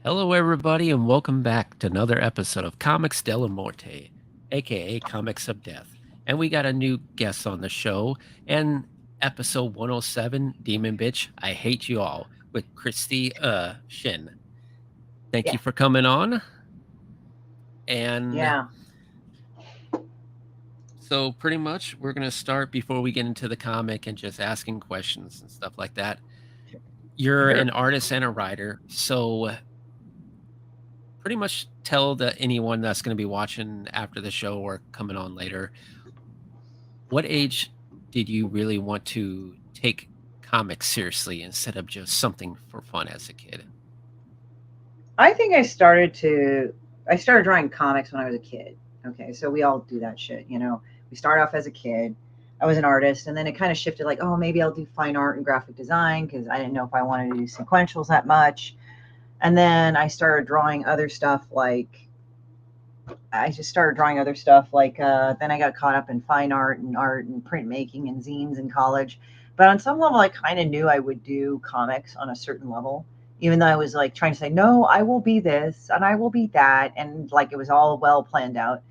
Hello, everybody, and welcome back to another episode of Comics Della Morte, aka Comics of Death. And we got a new guest on the show, and episode 107, Demon Bitch, I Hate You All, with Christie Shinn. Thank Yeah. you for coming on. And Yeah. so, pretty much, we're going to start before we get into the comic and just asking questions and stuff like that. You're an Sure. artist and a writer, so pretty much tell anyone that's going to be watching after the show or coming on later, what age did you really want to take comics seriously instead of just something for fun as a kid? I think I started drawing comics when I was a kid. Okay. So we all do that shit, We start off as a kid. I was an artist, and then it kind of shifted like, oh, maybe I'll do fine art and graphic design because I didn't know if I wanted to do sequentials that much. And then I started drawing other stuff like I just started drawing other stuff like then I got caught up in fine art and printmaking and zines in college. But on some level I kind of knew I would do comics on a certain level, even though I was like trying to say, no, I will be this and I will be that, and like it was all well planned out.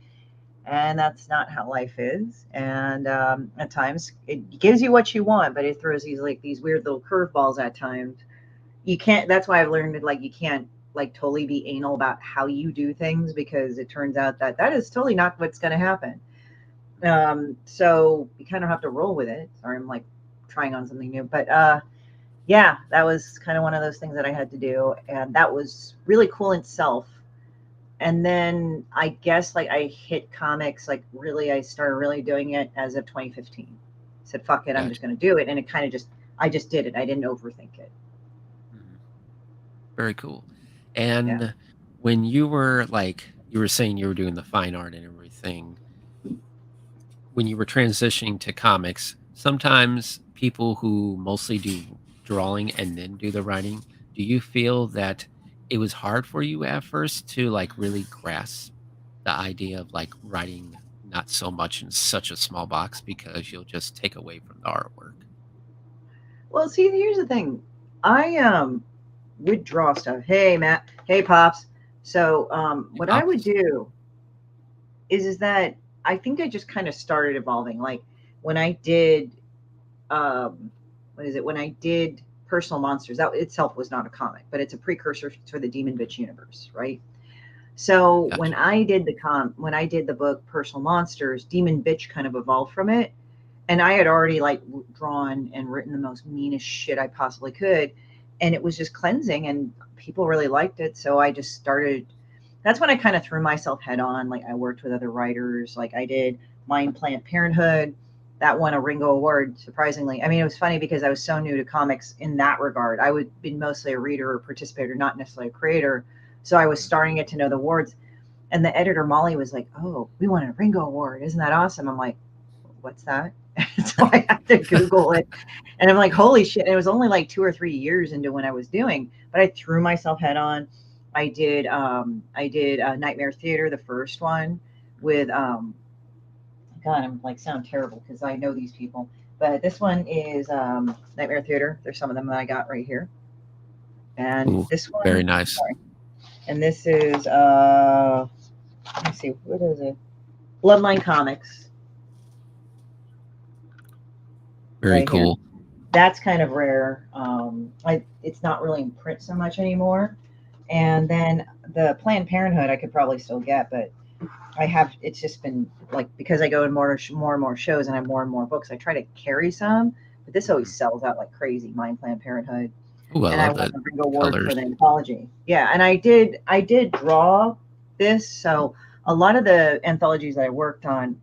And that's not how life is. And at times it gives you what you want, but it throws these weird little curveballs at times. You can't That's why I've learned that like you can't like totally be anal about how you do things, because it turns out that that is totally not what's going to happen. So you kind of have to roll with it. Sorry, I'm like trying on something new, but yeah, that was kind of one of those things that I had to do, and that was really cool in itself. And then I guess like I hit comics like really, I started really doing it as of 2015. Said fuck it, I'm just Gotcha. going to do it, and it kind of just I just did it. I didn't overthink it. Mhm. Very cool. Yeah. And when you were you were saying you were doing the fine art and everything, when you were transitioning to comics, sometimes people who mostly do drawing and then do the writing, do you feel that it was hard for you at first to really grasp the idea of writing not so much in such a small box because you'll just take away from the artwork? Well, see, here's the thing. I would draw stuff. Hey, Matt. Hey, Pops. So, Hey, what I would Pops. do is that I think I just kind of started evolving. Like when I did, what is it? When I did Personal Monsters, that itself was not a comic, but it's a precursor to the Demon Bitch universe, right? So Gotcha. when I did the book Personal Monsters, Demon Bitch kind of evolved from it, and I had already like drawn and written the most meanest shit I possibly could, and it was just cleansing, and people really liked it. So I just started. That's when I kind of threw myself head on. Like I worked with other writers. Like I did Planned Parenthood. That won a Ringo Award, surprisingly. I mean, it was funny because I was so new to comics in that regard. I would been mostly a reader or participator, not necessarily a creator. So I was Mhm. starting to get to know the awards. And the editor Molly was like, "Oh, we won a Ringo Award! Isn't that awesome?" I'm like, "What's that?" So I had to Google it, and I'm like, "Holy shit!" And it was only like 2 or 3 years into when I was doing, but I threw myself head on. I did Nightmare Theater, the first one, with God, I'm like sound terrible because I know these people, but this one is Nightmare Theater. There's some of them that I got right here, and Ooh, this very one, nice. sorry, and this is let me see, what is it? Bloodline Comics Very right here. cool. That's kind of rare. It's not really in print so much anymore. And then the Planned Parenthood I could probably still get, but I have. It's just been like because I go to more and more shows and have more and more books. I try to carry some, but this always Mhm. sells out like crazy. Planned Parenthood, Ooh, I and I love won the the Ringo Award for colors. the anthology. Yeah, and I did draw this, so a lot of the anthologies that I worked on,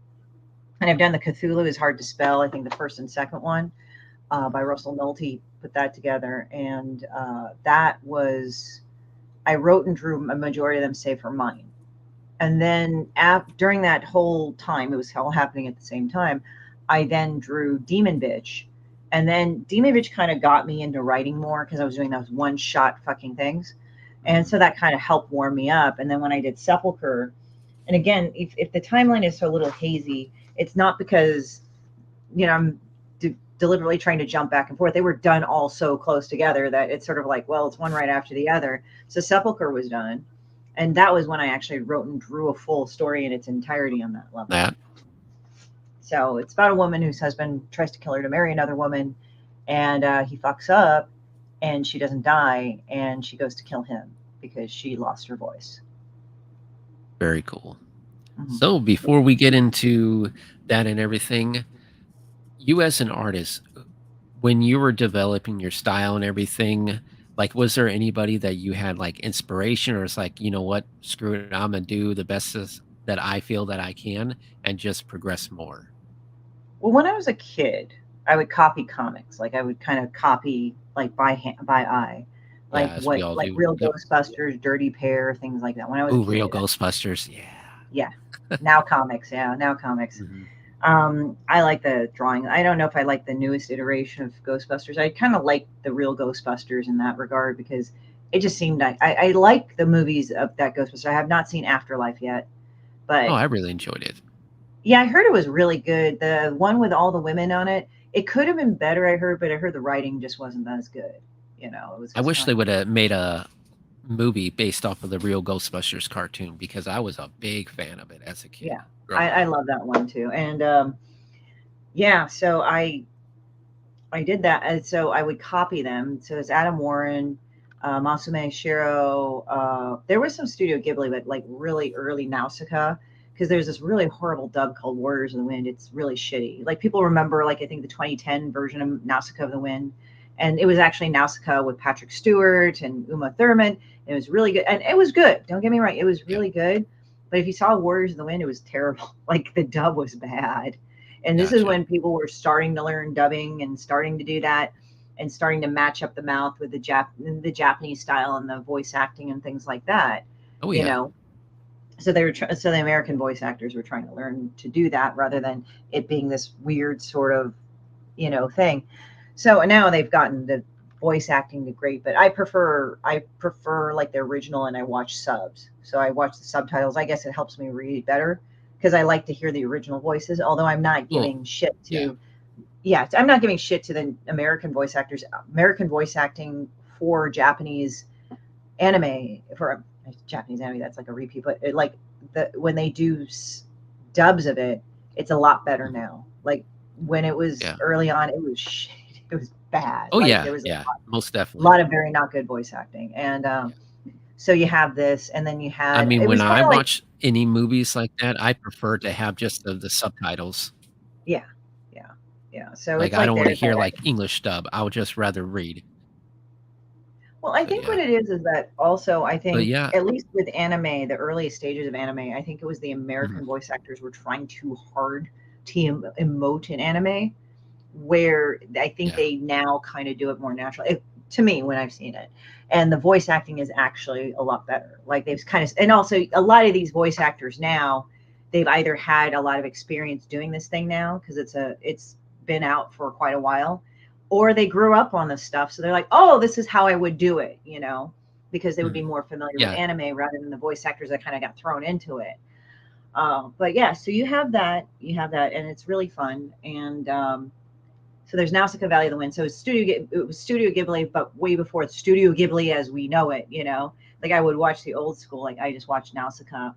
and I've done the Cthulhu is hard to spell. I think the first and second one by Russell Nolte put that together, and that was I wrote and drew a majority of them, save for mine. And then during that whole time, it was all happening at the same time. I then drew Demon Bitch, and then Demon Bitch kind of got me into writing more because I was doing those one shot fucking things, and Mhm. so that kind of helped warm me up. And then when I did Sepulcher, and again, if the timeline is so little hazy, it's not because I'm deliberately trying to jump back and forth. They were done all so close together that it's sort of like, well, it's one right after the other. So Sepulchre was done. And that was when I actually wrote and drew a full story in its entirety on that level. That. So it's about a woman whose husband tries to kill her to marry another woman, and he fucks up, and she doesn't die, and she goes to kill him because she lost her voice. Very cool. Mm-hmm. So before we get into that and everything, you as an artist, when you were developing your style and everything, like was there anybody that you had like inspiration, or it's like, you know what, screw it, I'm gonna do the best that I feel that I can and just progress more? Well, when I was a kid, I would copy comics. Like I would kind of copy like by hand, by eye, Yeah, like as we what all like do. Real Yep. Ghostbusters, Dirty Pair, things like that. When I was a Oh, Real kid, Ghostbusters. Yeah. yeah. Now comics, yeah, now comics. Mhm. I like the drawing. I don't know if I like the newest iteration of Ghostbusters. I kind of like the Real Ghostbusters in that regard because it just seemed like I like the movies of that Ghostbusters. I have not seen Afterlife yet, Oh, but I really enjoyed it. yeah, I heard it was really good. The one with all the women on it, it could have been better. I heard, but I heard the writing just wasn't as good. It was I just wish kind they of would have made a movie based off of the Real Ghostbusters cartoon because I was a big fan of it as a kid yeah. growing I up. love that one too, and yeah, so I did that, and so I would copy them. So it's Adam Warren, Masume Shiro. There was some Studio Ghibli, but like really early Nausicaa, because there's this really horrible dub called Warriors of the Wind. It's really shitty. Like people remember, like I think the 2010 version of Nausicaa of the Wind, and it was actually Nausicaa with Patrick Stewart and Uma Thurman. It was really good, and it was good. Don't get me wrong, it was Yeah. really good. But if you saw Warriors of the Wind, it was terrible. Like the dub was bad. And this is Gotcha. when people were starting to learn dubbing and starting to do that and starting to match up the mouth with the Japanese style and the voice acting and things like that. Oh, You yeah. know, so so the American voice actors were trying to learn to do that rather than it being this weird sort of thing. So now they've gotten the voice acting to great, but I prefer like the original, and I watch subs. So I watch the subtitles. I guess it helps me read better because I like to hear the original voices. Although I'm not Well, giving shit yeah. to, yeah, I'm not giving shit to the American voice actors. American voice acting for Japanese anime, for Japanese anime, that's like a repeat, but like when they do dubs of it, it's a lot better Mhm. now. Like when it was Yeah. early on, it was shit. It was bad. Oh, Like yeah. there was Yeah. Most a definitely. lot of very not good voice acting, and Yeah. so you have this, and then you I had mean, it when was kind I of like, watch any movies like that, I prefer to have just the subtitles. yeah, yeah, yeah. So Like, it's I like don't want to there's hear that. like English dub. I would just rather read. Well, I So, think what yeah. it is that also, I But think, yeah. at least with anime, the early stages of anime, I think it was the Mhm. American voice actors were trying too hard to emote in anime, where I think Yeah. they now kind of do it more naturally. To me, when I've seen it, and the voice acting is actually a lot better. Like they've kind of, and also a lot of these voice actors now, they've either had a lot of experience doing this thing now because it's been out for quite a while, or they grew up on this stuff, so they're like, oh, this is how I would do it, because they would be Mhm. more familiar with Yeah. anime rather than the voice actors that kind of got thrown into it. But yeah, so you have that, and it's really fun. And so there's Nausicaa Valley of the Wind. So it was Studio Ghibli, but way before it's Studio Ghibli as we know it. Like I would watch the old school. Like I just watched Nausicaa.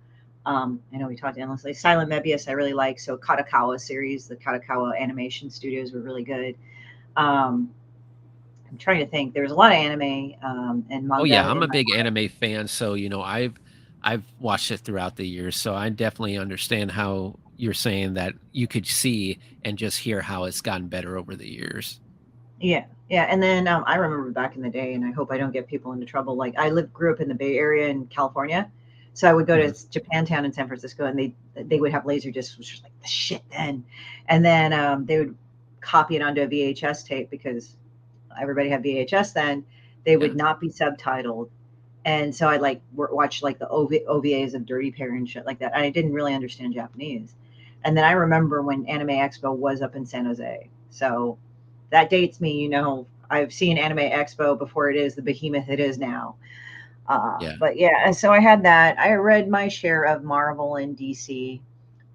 I know we talked endlessly. Silent Mebius, I really like. So Katakawa series, the Katakawa animation studios were really good. Um, I'm trying to think. There's a lot of anime and Oh, yeah, manga I'm in a my big life. anime fan, so, I've watched it throughout the years, so I definitely understand how you're saying that you could see and just hear how it's gotten better over the years. Yeah, yeah. And then I remember back in the day, and I hope I don't get people into trouble. Like grew up in the Bay Area in California, so I would go to Mhm. Japantown in San Francisco, and they would have laser discs, which was like the shit then. And then they would copy it onto a VHS tape because everybody had VHS then. They Yeah. would not be subtitled, and so I like watch like the OVAs of Dirty Pair and shit like that. And I didn't really understand Japanese. And then I remember when Anime Expo was up in San Jose, so that dates me. I've seen Anime Expo before it is the behemoth it is now. Yeah. But yeah, so I had that. I read my share of Marvel and DC.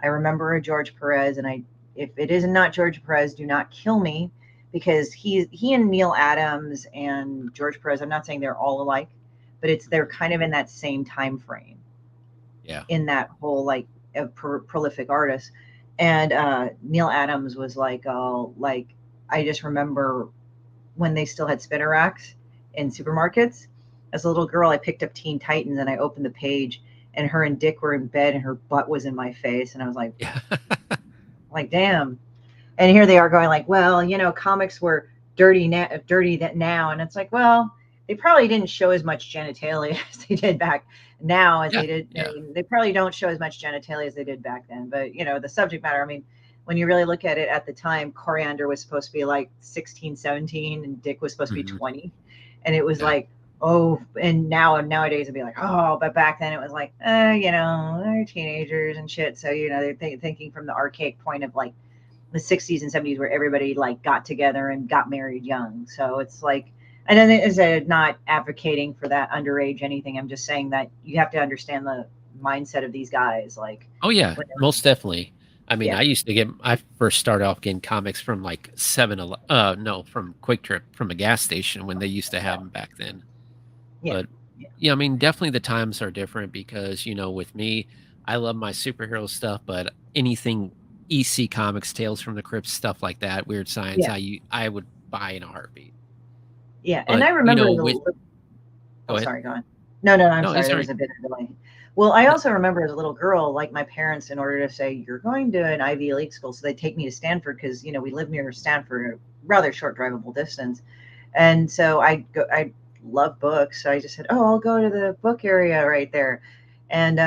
I remember a George Perez, and if it is not George Perez, do not kill me because he and Neil Adams and George Perez, I'm not saying they're all alike, but they're kind of in that same time frame, Yeah. in that whole like prolific artist. And Neil Adams was like, oh, like I just remember when they still had spinner racks in supermarkets. As a little girl, I picked up Teen Titans and I opened the page, and her and Dick were in bed, and her butt was in my face, and I was Yeah. like, damn. And here they are going like, well, you know, comics were dirty that now, and it's like, well, they probably didn't show as much genitalia as they did back now as Yeah. they did. Yeah. They probably don't show as much genitalia as they did back then. But you know, the subject matter. I mean, when you really look at it at the time, Coriander was supposed to be like 16, 17, and Dick was supposed to be Hmm. 20, and it was Yeah. like, oh, and nowadays it'd be like, oh, but back then it was like, you know, they're teenagers and shit. So you know, they're thinking from the archaic point of like the 60s and 70s, where everybody like got together and got married young. So it's like, and then is it not advocating for that underage anything? I'm just saying that you have to understand the mindset of these guys. Like, Oh yeah, when they're, most definitely. I mean, yeah, I first started off getting comics from like no, from Quick Trip, from a gas station when they used to have them back then. yeah, But yeah, yeah, I mean, definitely the times are different because, with me, I love my superhero stuff, but anything EC Comics, Tales from the Crypt, stuff like that, Weird Science, yeah, I would buy in a heartbeat. yeah. And But, I remember with oh, go ahead. sorry, go on. No, no, I'm No, sorry. it's There all was right. a bit of delay. Well, I No, also remember as a little girl, like my parents, in order to say, you're going to an Ivy League school. So they take me to Stanford because, you know, we live near Stanford, a rather short drivable distance. And so I love books. So I just said, oh, I'll go to the book area right there. And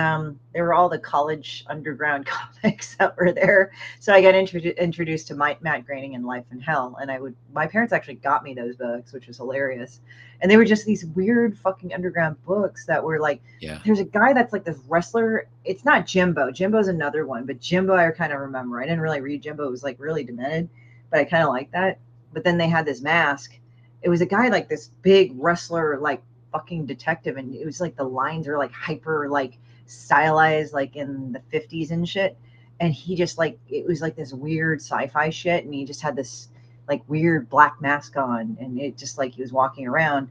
there were all the college underground comics that were there. So I got introduced to Matt Groening and Life in Hell. And my parents actually got me those books, which was hilarious. And they were just these weird fucking underground books that were like, yeah. there's a guy that's like this wrestler. It's not Jimbo. Jimbo's another one, but Jimbo I kind of remember. I didn't really read Jimbo. It was like really demented, but I kind of like that. But then they had this mask. It was a guy like this big wrestler, like fucking detective, and it was like the lines are like hyper like stylized like in the 50s and shit. And he just like it was like this weird sci-fi shit, and he just had this like weird black mask on, and it just like he was walking around.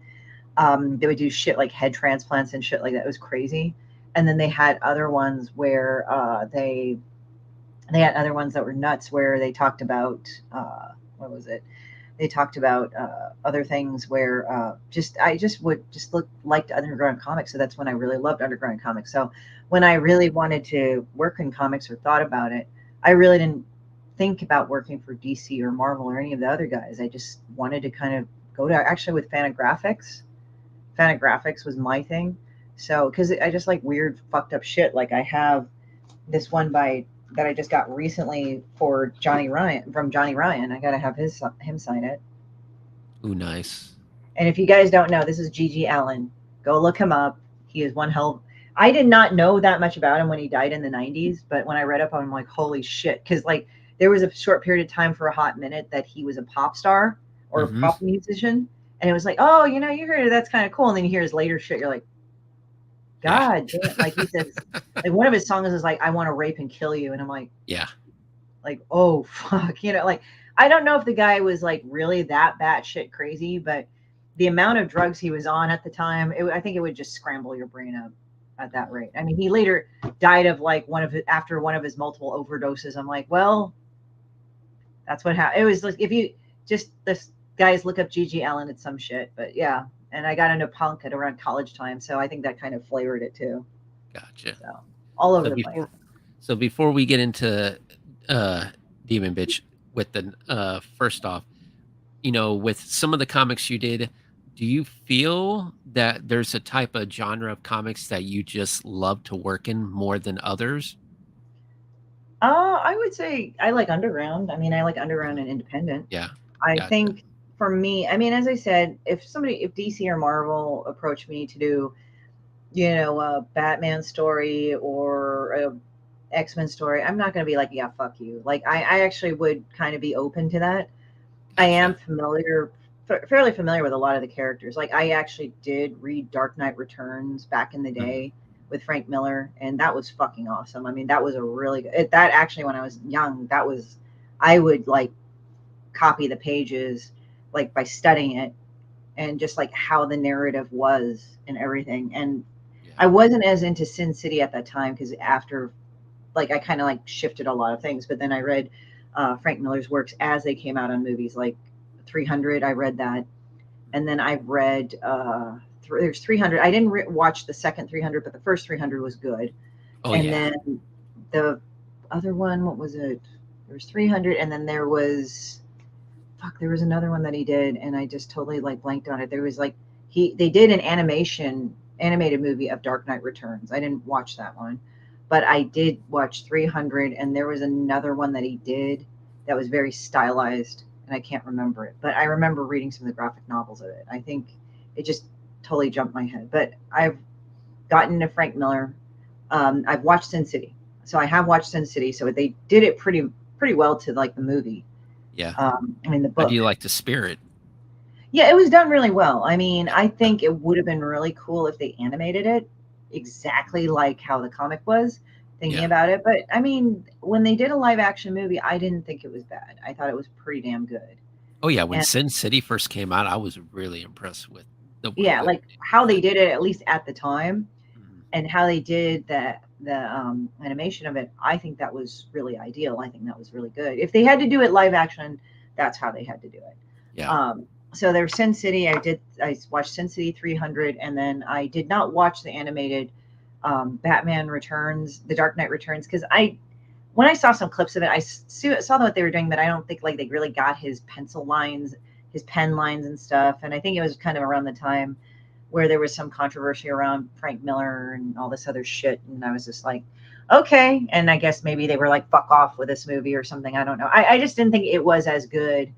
They would do shit like head transplants and shit like that. It was crazy. And then they had other ones where they had other ones that were nuts, where they talked about what was it? They talked about other things where I just would just look liked underground comics. So that's when I really loved underground comics. So when I really wanted to work in comics or thought about it, I really didn't think about working for DC or Marvel or any of the other guys. I just wanted to kind of go to actually with Fantagraphics. Fantagraphics was my thing. So, because I just like weird, fucked up shit. Like I have this one by that I just got recently for Johnny Ryan from Johnny Ryan. I gotta have him sign it. Ooh, nice. And if you guys don't know, this is G.G. Allen. Go look him up. He is one hell. I did not know that much about him when he died in the 90s, but when I read up on him, I'm like, holy shit. Because, like, there was a short period of time for a hot minute that he was a pop star or a Hmm. pop musician. And it was like, oh, you know, you heard it. That's kind of cool. And then you hear his later shit. You're like, Yeah. God damn. Like, he says, like, one of his songs is like, I want to rape and kill you. And I'm Yeah. like, oh, fuck. You know, like, I don't know if the guy was like really that batshit crazy, but the amount of drugs he was on at the time, I think it would just scramble your brain up at that rate. I mean, he later died of like after one of his multiple overdoses. I'm like, well, that's what happened. It was like, if you just, this guys look up Gigi Allen at some shit, but yeah. And I got into punk at around college time. So I think that kind of flavored it too. Gotcha. So all over So the place. before we get into uh Demon Bitch, with the first off, with some of the comics you did, do you feel that there's a type of genre of comics that you just love to work in more than others? I would say I like underground. I mean, I like underground Mhm. and independent. Yeah, I gotcha. think for me, I mean, as I said, if DC or Marvel approached me to do, you know, a Batman story or a X-Men story, I'm not going to be like, yeah, fuck you. Like, I actually would kind of be open to that. I am Gotcha. fairly familiar with a lot of the characters. Like, I actually did read Dark Knight Returns back in the Mhm. day with Frank Miller, and that was fucking awesome. I mean, that was a really good, that actually, when I was young, that was, I would like copy the pages, like by studying it and just like how the narrative was and everything. And Yeah. I wasn't as into Sin City at that time because after, like, I kind of like shifted a lot of things. But then I read Frank Miller's works as they came out on movies, like 300. I read that, and then I read there's 300. I didn't watch the second 300, but the first 300 was good. Oh And yeah. then the other one, what was it? There was 300, and then there was there was another one that he did, and I just totally like blanked on it. There was like they did an animated movie of Dark Knight Returns. I didn't watch that one, but I did watch 300, and there was another one that he did that was very stylized, and I can't remember it, but I remember reading some of the graphic novels of it. I think it just totally jumped my head. But I've gotten to Frank Miller. I've watched Sin City, so I have watched Sin City. So they did it pretty well to like the movie. Yeah. I mean, the How do book. you like the spirit? Yeah, it was done really well. I mean, Yeah. I think it would have been really cool if they animated it exactly like how the comic was, thinking Yeah. about it. But I mean, when they did a live action movie, I didn't think it was bad. I thought it was pretty damn good. Oh yeah. When And Sin City first came out, I was really impressed with the work yeah, that like they did how with they it. did it, at least at the time, Mhm. and how they did the animation of it, I think that was really ideal. I think that was really good. If they had to do it live action, that's how they had to do it. Yeah. So there's Sin City. I watched Sin City 300, and then I did not watch the animated Batman Returns, The Dark Knight Returns, because when I saw some clips of it, I saw what they were doing, but I don't think like they really got his pencil lines, his pen lines and stuff. And I think it was kind of around the time where there was some controversy around Frank Miller and all this other shit. And I was just like, okay. And I guess maybe they were like, fuck off with this movie or something. I don't know. I just didn't think it was as good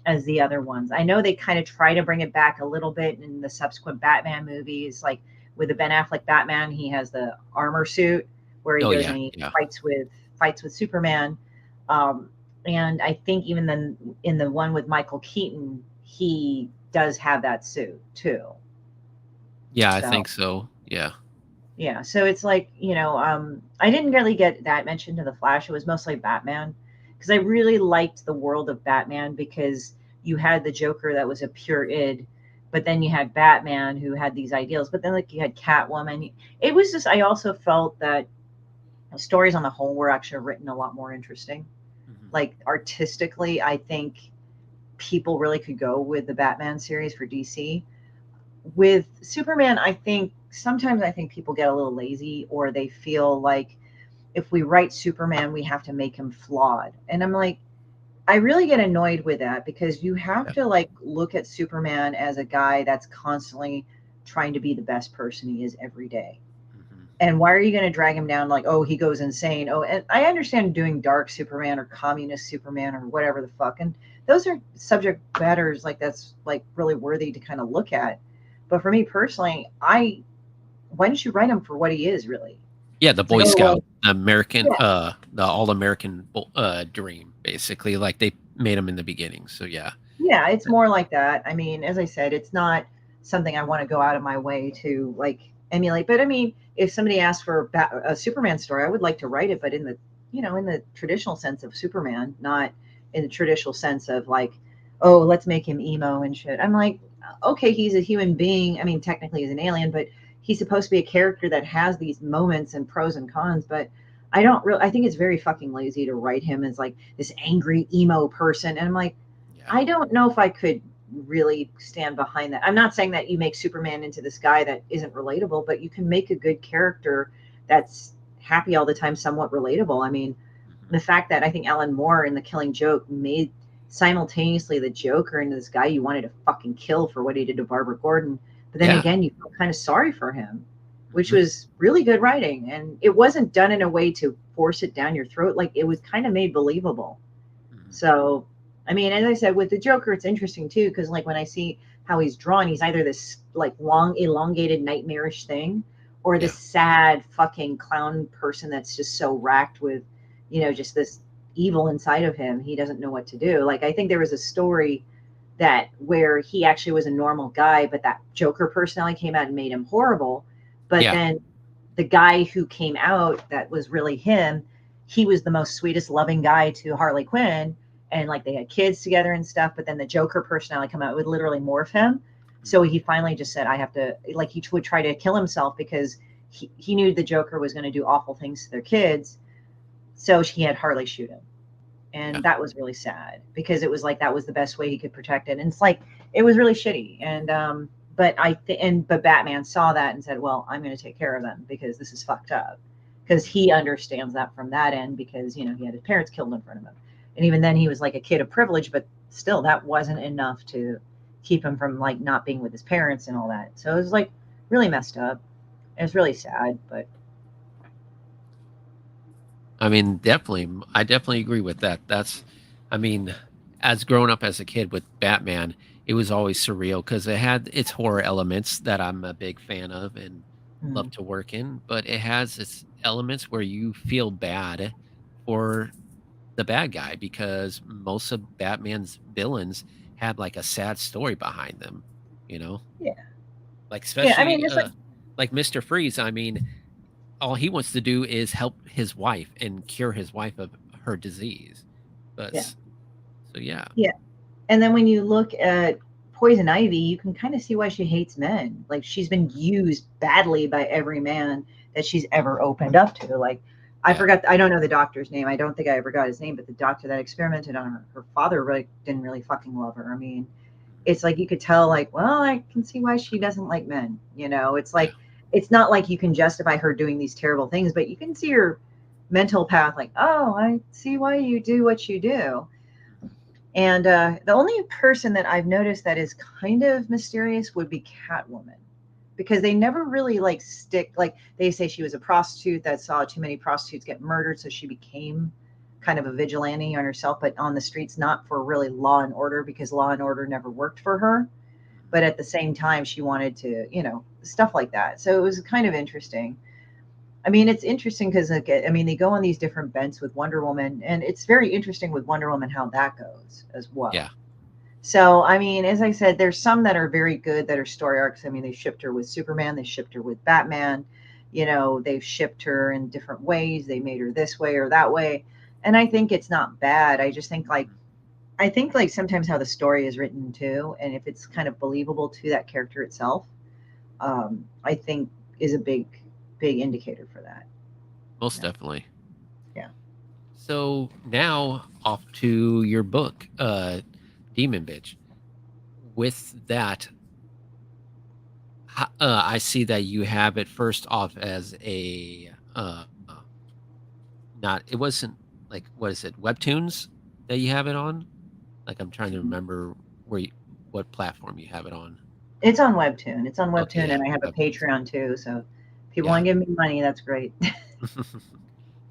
as the other ones. I know they kind of try to bring it back a little bit in the subsequent Batman movies, like with the Ben Affleck Batman, he has the armor suit where he Oh goes yeah. and he Yeah. fights with Superman. Um, and I think even then in the one with Michael Keaton, he does have that suit too. Yeah. I So think so. Yeah. yeah, so it's like, I didn't really get that mentioned in the Flash. It was mostly Batman because I really liked the world of Batman because you had the Joker that was a pure id, but then you had Batman who had these ideals, but then like you had Catwoman. It was just I also felt that the stories on the whole were actually written a lot more interesting. Mhm. Like artistically, I think people really could go with the Batman series for DC. With Superman, I think people get a little lazy or they feel like if we write Superman, we have to make him flawed. And I'm like, I really get annoyed with that because you have Yeah. to like look at Superman as a guy that's constantly trying to be the best person he is every day. Mhm. And why are you going to drag him down like, oh, he goes insane? Oh, and I understand doing dark Superman or communist Superman or whatever the fuck. And those are subject matters like that's like really worthy to kind of look at. But for me personally, why don't you write him for what he is really? Yeah, the It's like, Boy oh well, Scout, the American, yeah, the all-American dream, basically, like they made him in the beginning. So yeah, yeah, it's more like that. I mean, as I said, it's not something I want to go out of my way to like emulate. But I mean, if somebody asked for a Superman story, I would like to write it, but in the traditional sense of Superman, not in the traditional sense of like, oh, let's make him emo and shit. I'm like, okay, he's a human being. I mean, technically he's an alien, but he's supposed to be a character that has these moments and pros and cons. But I think it's very fucking lazy to write him as like this angry emo person. And I'm like, yeah, I don't know if I could really stand behind that. I'm not saying that you make Superman into this guy that isn't relatable, but you can make a good character that's happy all the time, somewhat relatable. I mean, mhm. the fact that I think Alan Moore in The Killing Joke made simultaneously the Joker into this guy you wanted to fucking kill for what he did to Barbara Gordon, but then Yeah, again, you felt kind of sorry for him, which mhm, was really good writing, and it wasn't done in a way to force it down your throat. Like it was kind of made believable. mhm. So, I mean, as I said, with the Joker, it's interesting too, because like when I see how he's drawn, he's either this like long, elongated, nightmarish thing, or Yeah, this sad fucking clown person that's just so racked with, just this evil inside of him. He doesn't know what to do. Like, I think there was a story that where he actually was a normal guy, but that Joker personality came out and made him horrible. But yeah, then the guy who came out that was really him, he was the most sweetest, loving guy to Harley Quinn, and like they had kids together and stuff. But then the Joker personality come out, it would literally morph him. So he finally just said, I have to, like, he would try to kill himself because he knew the Joker was going to do awful things to their kids. So he had Harley shoot him. And Yeah. that was really sad because it was like that was the best way he could protect it. And it's like it was really shitty. And but Batman saw that and said, "Well, I'm going to take care of them because this is fucked up." Because he understands that from that end because he had his parents killed in front of him, and even then he was like a kid of privilege, but still that wasn't enough to keep him from like not being with his parents and all that. So it was like really messed up. It was really sad, but I mean, definitely, I definitely agree with that. I mean, as growing up as a kid with Batman, it was always surreal because it had its horror elements that I'm a big fan of and love mm, to work in, but it has its elements where you feel bad for the bad guy because most of Batman's villains had like a sad story behind them, you know? yeah, Like yeah. I mean, especially it's like like Mr. Freeze, I mean, all he wants to do is help his wife and cure his wife of her disease. But yeah, so yeah. yeah. And then when you look at Poison Ivy, you can kind of see why she hates men. Like she's been used badly by every man that she's ever opened up to. Like Yeah. I don't know the doctor's name. I don't think I ever got his name, but the doctor that experimented on her father really didn't really fucking love her. I mean, it's like you could tell, like, well, I can see why she doesn't like men. It's Yeah. like it's not like you can justify her doing these terrible things, but you can see her mental path, like, oh, I see why you do what you do. Mhm. And the only person that I've noticed that is kind of mysterious would be Catwoman, because they never really like stick. Like they say she was a prostitute that saw too many prostitutes get murdered, so she became kind of a vigilante on herself, but on the streets, not for really law and order, because law and order never worked for her. Mhm. But at the same time, she wanted to, stuff like that. So it was kind of interesting. I mean, it's interesting because, like, I mean, they go on these different bents with Wonder Woman, and it's very interesting with Wonder Woman how that goes as Yeah. well. So, I mean, as I said, there's some that are very good that are story arcs. I mean, they shipped her with Superman, they shipped her with Batman, they've shipped her in different ways. They made her this way or that way. And I think it's not bad. I just think Mhm. like sometimes how the story is written too, and if it's kind of believable to that character itself, I think is a big indicator for that. Most Yeah. definitely. Yeah. So now off to your book, Demon Bitch. With that, I see that you have it first off as a not. It wasn't like what is it? Webtoons that you have it on? Like I'm trying to remember what platform you have it on. It's on Webtoon. It's on Okay, Webtoon, yeah, and I have a Webtoons. Patreon too. So if people Yeah. want to give me money, that's great.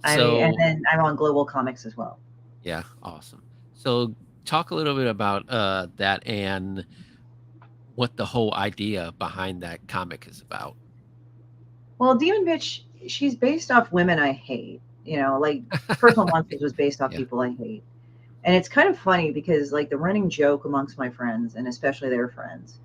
I mean, and So then I'm on Global Comics as well. yeah, awesome. So talk a little bit about that and what the whole idea behind that comic is about. Well, Demon Bitch, she's based off women I hate. Like Personal Monsters was based off Yeah. people I hate. And it's kind of funny because like the running joke amongst my friends, and especially their friends,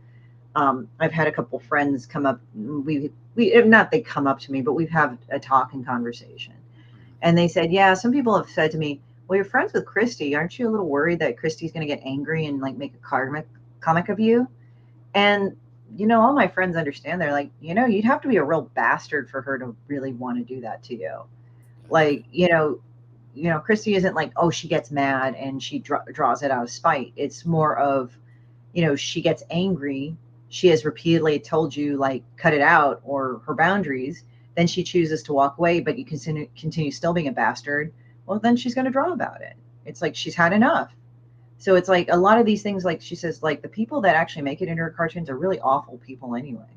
I've had a couple friends come up. We not they come up to me, but we've had a talk and conversation. Mhm. And they said, yeah, some people have said to me, well, you're friends with Christie. Aren't you a little worried that Christie's going to get angry and like make a comic of you? And, all my friends understand. They're like, you'd have to be a real bastard for her to really want to do that to you. Gotcha. Like, Christy isn't like, oh, she gets mad and she draws it out of spite. It's more of, she gets angry. She has repeatedly told you, like, cut it out or her boundaries. Then she chooses to walk away, but you continue still being a bastard. Well, then she's going to draw about it. It's like she's had enough. So it's like a lot of these things, like she says, like the people that actually make it into her cartoons are really awful people anyway.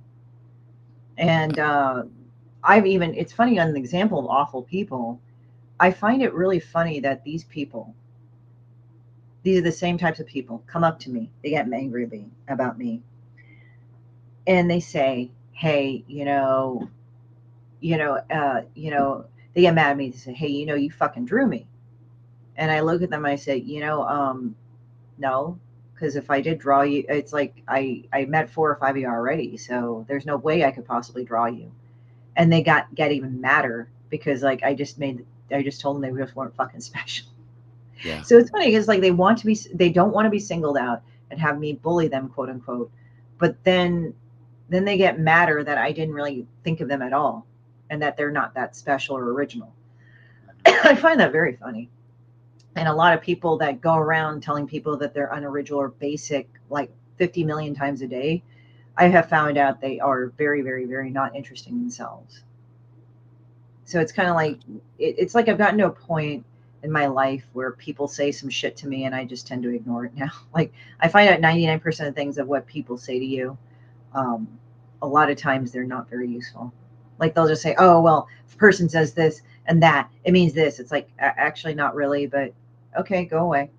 And it's funny on the example of awful people, I find it really funny that these are the same types of people, come up to me. They get angry about me, and they say, "Hey, they get mad at me. They say, "Hey, you fucking drew me." And I look at them. I say, no, because if I did draw you, it's like I met 4 or 5 of you already, so there's no way I could possibly draw you. And they get even madder because like I just told them they just weren't fucking special. Yeah. So it's funny because like they don't want to be singled out and have me bully them, quote unquote. But then they get madder that I didn't really think of them at all and that they're not that special or original. I find that very funny. And a lot of people that go around telling people that they're unoriginal or basic like 50 million times a day, I have found out they are very, very, very not interesting themselves. So it's kind of like it's like I've gotten to a point in my life where people say some shit to me and I just tend to ignore it now. Like I find out 99% of things of what people say to you, um, a lot of times they're not very useful. Like they'll just say, "Oh well, if a person says this and that, it means this." It's like actually not really, but okay, go away.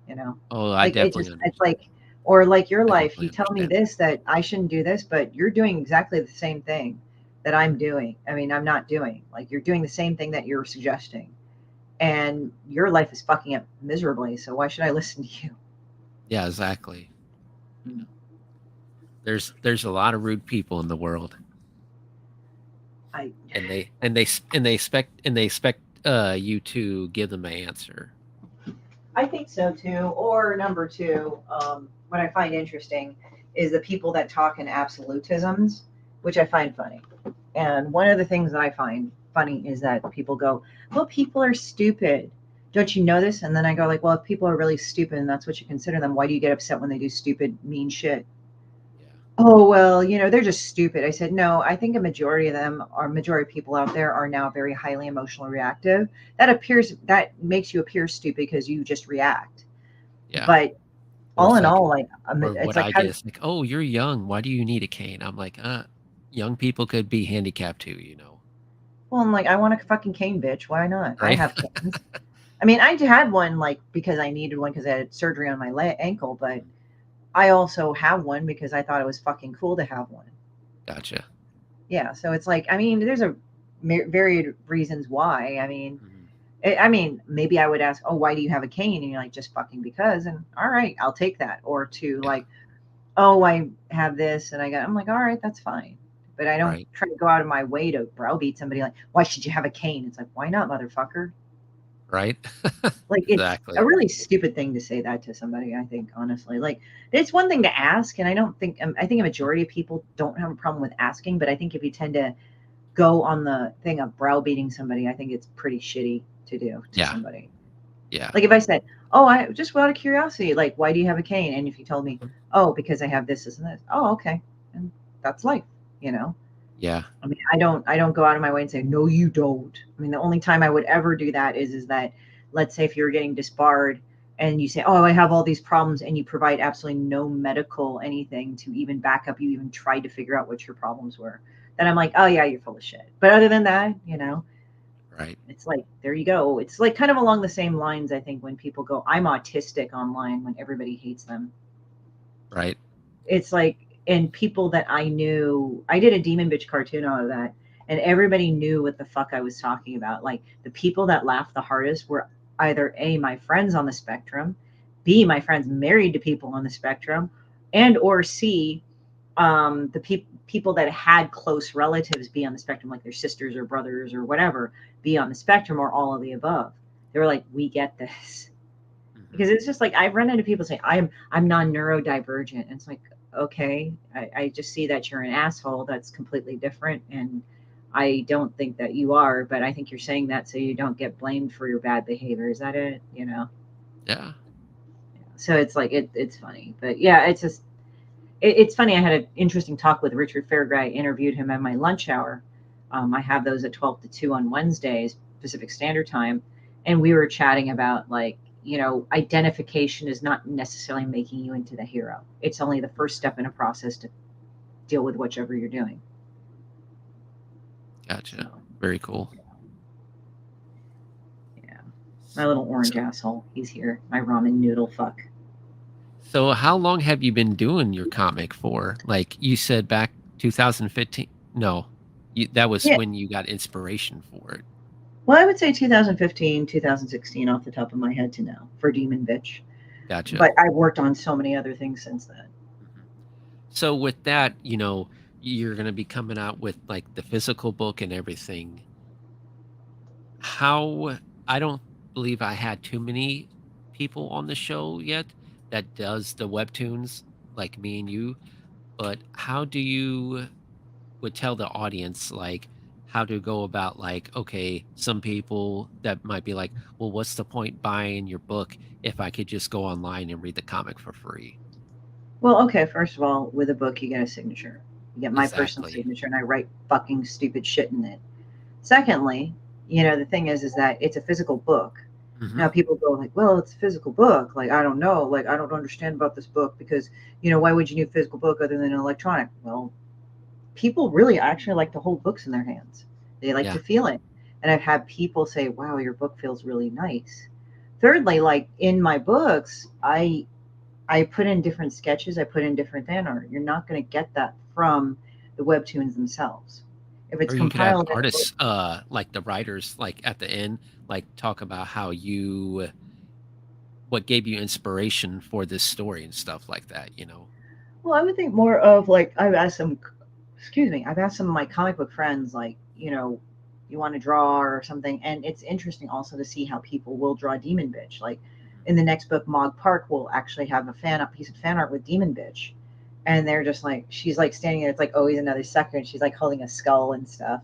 You know, Oh, I like it definitely just under it's like, or like your I life, definitely you tell me understand. this that I shouldn't do this, but you're doing exactly the same thing that I'm doing. I mean, I'm not doing. Like you're doing the same thing that you're suggesting, and your life is fucking up miserably. So why should I listen to you? Yeah, exactly. You Mm. know, there's a lot of rude people in the world, I and they expect you to give them an answer. I think so too. Or number two, what I find interesting is the people that talk in absolutisms, which I find funny. And one of the things that I find funny is that people go, "Well, people are stupid. Don't you know this?" And then I go like, "Well, if people are really stupid and that's what you consider them, why do you get upset when they do stupid, mean shit?" Yeah. Oh, well, they're just stupid. I said, no, I think a majority of them, or majority of people out there, are now very highly emotionally reactive. That makes you appear stupid because you just react. Yeah. But Or all it's in like all, like or it's what like I how get is like, "Oh, you're young. Why do you need a cane?" I'm like, young people could be handicapped too, you know." well, I'm like, I want a fucking cane, bitch. Why not? I Right? have canes. I mean, I had one like because I needed one because I had surgery on my ankle, but I also have one because I thought it was fucking cool to have one. Gotcha. Yeah, so it's like, I mean, there's a varied reasons why. Mhm. I mean, maybe I would ask, "Oh, why do you have a cane?" And you're like, "Just fucking because." And all right, I'll take that. Or to Yeah. like, "Oh, I have this," and I'm like, "All right, that's fine." But I don't Right. try to go out of my way to browbeat somebody like, "Why should you have a cane?" It's like, why not, motherfucker? Right? Like, it's a Exactly. really stupid thing to say that to somebody. I think honestly, like, it's one thing to ask, and I don't think I think a majority of people don't have a problem with asking, but I think if you tend to go on the thing of browbeating somebody, I think it's pretty shitty to do to Yeah. somebody. Yeah. Like if I said, "Oh, I just out of curiosity, like, why do you have a cane?" And if you told me, Mhm. "Oh, because I have this, and this," oh, okay, and that's life, you know. Yeah. I mean, I don't go out of my way and say, "No, you don't." I mean, the only time I would ever do that is that, let's say, if you're getting disbarred and you say, "Oh, I have all these problems," and you provide absolutely no medical anything to even back up, you even tried to figure out what your problems were. Then I'm like, "Oh yeah, you're full of shit." But other than that, Right. it's like, there you go. It's like kind of along the same lines, I think, when people go, "I'm autistic" online when everybody hates them. Right. It's like, and people that I knew, I did a demon bitch cartoon out of that, and everybody knew what the fuck I was talking about. Like the people that laughed the hardest were either A, my friends on the spectrum, B, my friends married to people on the spectrum, and or C, the people that had close relatives be on the spectrum, like their sisters or brothers or whatever, be on the spectrum, or all of the above. They were like, "We get this." Mhm. Because it's just like I've run into people saying I'm non-neurodivergent. And it's like, okay, I just see that you're an asshole. That's completely different. And I don't think that you are, but I think you're saying that so you don't get blamed for your bad behavior. Is that it? Yeah. So it's like it's funny. But yeah, it's funny. I had an interesting talk with Richard Fairgray. I interviewed him at my lunch hour. I have those at 12 to 2 on Wednesdays, Pacific Standard Time. And we were chatting about, like, identification is not necessarily making you into the hero. It's only the first step in a process to deal with whichever you're doing. Gotcha. So, Very cool. yeah. My little orange So, asshole, he's here. My ramen noodle fuck. so how long have you been doing your comic for? Like you said back 2015? No. That was Yeah. when you got inspiration for it. Well, I would say 2015, 2016 off the top of my head to now for Demon Bitch. Gotcha. But I've worked on so many other things since then. Mhm. So with that, you're going to be coming out with like the physical book and everything. How I don't believe I had too many. people on the show yet that does the webtoons like me and you, but how do you would tell the audience like how to go about like okay, some people that might be like, well, what's the point buying your book if I could just go online and read the comic for free? Well, okay, first of all, with a book, you get a signature. You get my personal Exactly. signature, and I write fucking stupid shit in it. Secondly, you know, the thing is that it's a physical book. Hmm. Now people go like, well, it's a physical book. Like, I don't know. Like, I don't understand about this book because, you know, why would you need a physical book other than an electronic? Well, people really actually like to hold books in their hands. They like to Yeah. feel it. And I've had people say, wow, your book feels really nice. Thirdly, like in my books, I put in different sketches, I put in different fan art. You're not going to get that from the webtoons themselves. If it's Or you could have compiled in a book, artists, like the writers, like at the end, like talk about how you, what gave you inspiration for this story and stuff like that, you know? well, I would think more of like I've asked some, excuse me, I've asked some of my comic book friends, like, you know, you want to draw or something, and it's interesting also to see how people will draw Demon Bitch. Like Mhm. in the next book, Mog Park will actually have a piece of fan art with Demon Bitch, and they're just like she's like standing there. It's like oh, he's another sucker, and she's like holding a skull and stuff,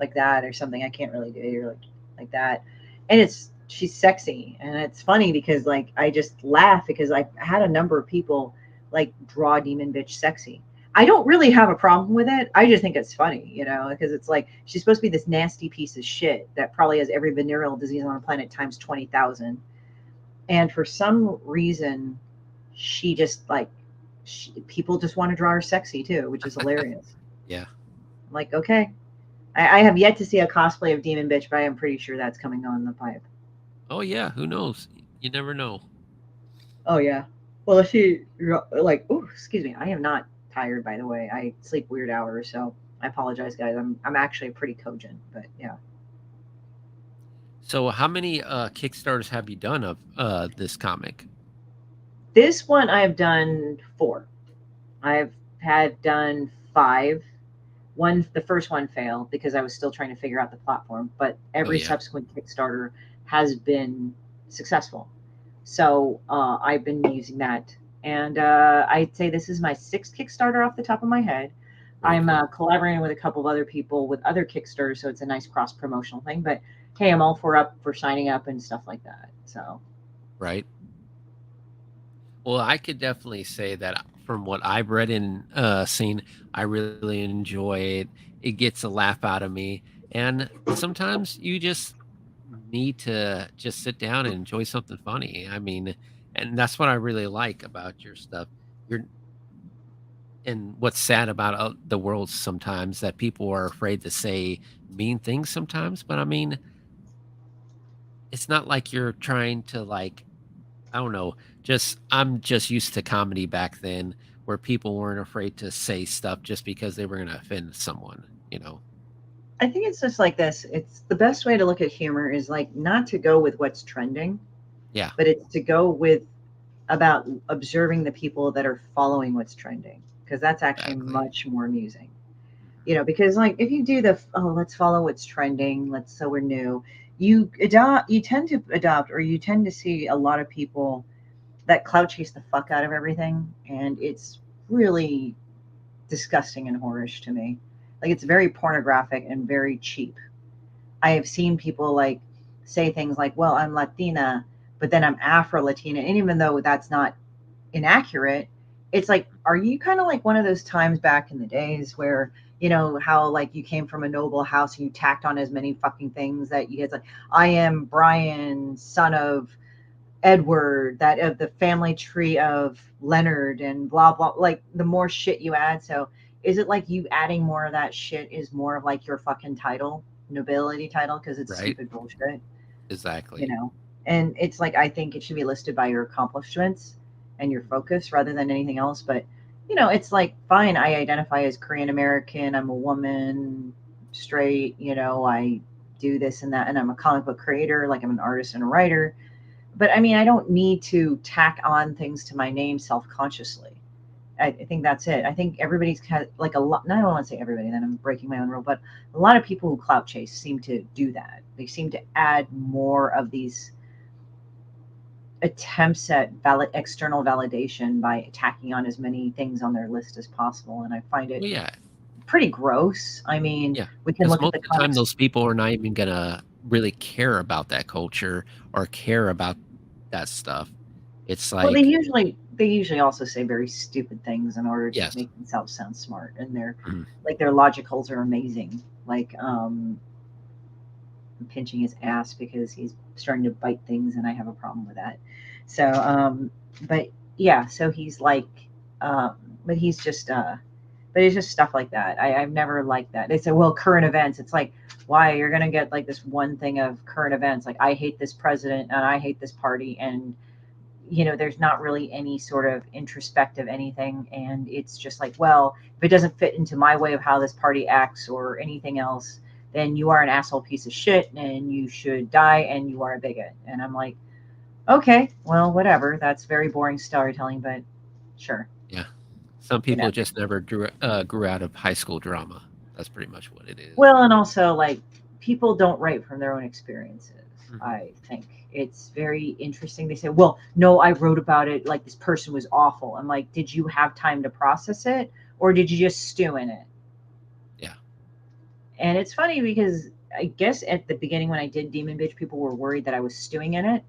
like that or something. I can't really do it or like that. And it's she's sexy and it's funny because like I just laugh because I had a number of people like draw Demon Bitch sexy. I don't really have a problem with it. I just think it's funny, you know, because it's like she's supposed to be this nasty piece of shit that probably has every venereal disease on the planet times 20,000. And for some reason, she just like people just want to draw her sexy too, which is hilarious. Yeah. I'm like, okay, I have yet to see a cosplay of Demon Bitch, but I am pretty sure that's coming on the pipe. Oh yeah, who knows? You never know. Oh yeah. Well, if she like, oh, excuse me, I am not tired. By the way, I sleep weird hours, so I apologize, guys. I'm actually pretty cogent, but yeah. So how many Kickstarters have you done of this comic? This one I have done four. I've had done five. One, the first one failed because I was still trying to figure out the platform, but Oh every yeah. subsequent Kickstarter has been successful. So I've been using that. And I'd say this is my sixth Kickstarter off the top of my head. Very I'm cool. collaborating with a couple of other people with other Kickstarters, so it's a nice cross promotional thing. But hey, I'm all for signing up and stuff like that. So Right. Well, I could definitely say that from what I've read and seen, I really enjoy it. It gets a laugh out of me. And sometimes you just need to just sit down and enjoy something funny. I mean, and that's what I really like about your stuff. You're and what's sad about the world sometimes that people are afraid to say mean things sometimes, but I mean, it's not like you're trying to like I don't know. Just I'm just used to comedy back then where people weren't afraid to say stuff just because they were going to offend someone, you know. I think it's just like this. It's the best way to look at humor is like not to go with what's trending, Yeah, but it's to go with about observing the people that are following what's trending because that's actually exactly. much more amusing. You Mhm. know, because like if you do the oh let's follow what's trending, let's so we're new, you tend to adopt or you tend to see a lot of people that clout chase the fuck out of everything, and it's really disgusting and whorish to me. Like it's very pornographic and very cheap. I have seen people like say things like, "Well, I'm Latina, but then I'm Afro Latina," and even though that's not inaccurate, it's like, are you kind of like one of those times back in the days where you know how like you came from a noble house and you tacked on as many fucking things that you guys like, I am Brian, son of Edward, that of the family tree of Leonard, and blah blah. Like the more shit you add, so is it like you adding more of that shit is more of like your fucking title, nobility title, because it's Right? stupid bullshit, you Exactly. know? And it's like I think it should be listed by your accomplishments and your focus rather than anything else. But you know, it's like fine, I identify as Korean American, I'm a woman, straight, you know, I do this and that, and I'm a comic book creator, like I'm an artist and a writer, but I mean, I don't need to tack on things to my name self-consciously. I think that's it. I think everybody's kind of like a lot. I don't want to say everybody. Then I'm breaking my own rule, but a lot of people who clout chase seem to do that. They seem to add more of these attempts at external validation by attacking on as many things on their list as possible, and I find it Well, yeah, pretty gross. I mean, yeah, we can because look at most the of the time comics. those people are not even gonna really care about that culture or care about that stuff. It's Well, like, they usually also say very stupid things in order to yes, make themselves sound smart, and mhm, their logicals are amazing. Like pinching his ass because he's starting to bite things, and I have a problem with that. So, but yeah, so he's like, um, but he's just, but it's just stuff like that. I've never liked that. They say, well, current events. It's like, why you're gonna get like this one thing of current events? Like, I hate this president and I hate this party, and there's not really any sort of introspective anything, and it's just like, well, if it doesn't fit into my way of how this party acts or anything else, then you are an asshole piece of shit and you should die and you are a bigot. And I'm like, okay, well, whatever. That's very boring storytelling, but sure, yeah. Some you know. people just never grew out of high school drama. That's pretty much what it is. Well, and also like people don't write from their own experiences. Mhm. I think it's very interesting. They say, "Well, no, I wrote about it. Like this person was awful." I'm like, "Did you have time to process it, or did you just stew in it?" Yeah, And it's funny because I guess at the beginning when I did Demon Bitch, people were worried that I was stewing in it.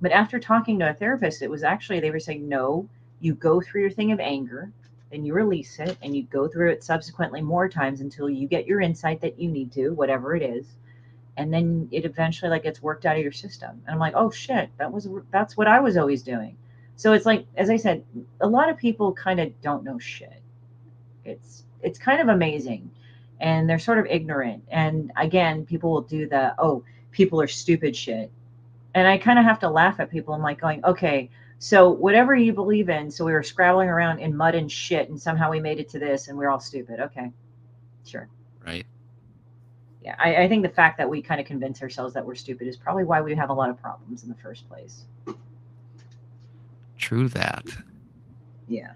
But after talking to a therapist, it was actually they were saying, "No, you go through your thing of anger, then you release it, and you go through it subsequently more times until you get your insight that you need to, whatever it is." And then it eventually like gets worked out of your system. And I'm like, oh shit, that's what I was always doing. So it's like, as I said, a lot of people kind of don't know shit. It's kind of amazing, and they're sort of ignorant. And again, people will do the, oh, people are stupid shit, and I kind of have to laugh at people. I'm like going, okay, so whatever you believe in, so we were scrabbling around in mud and shit, and somehow we made it to this, and we're all stupid. Okay, sure. right. Yeah, I think the fact that we kind of convince ourselves that we're stupid is probably why we have a lot of problems in the first place. True that. Yeah.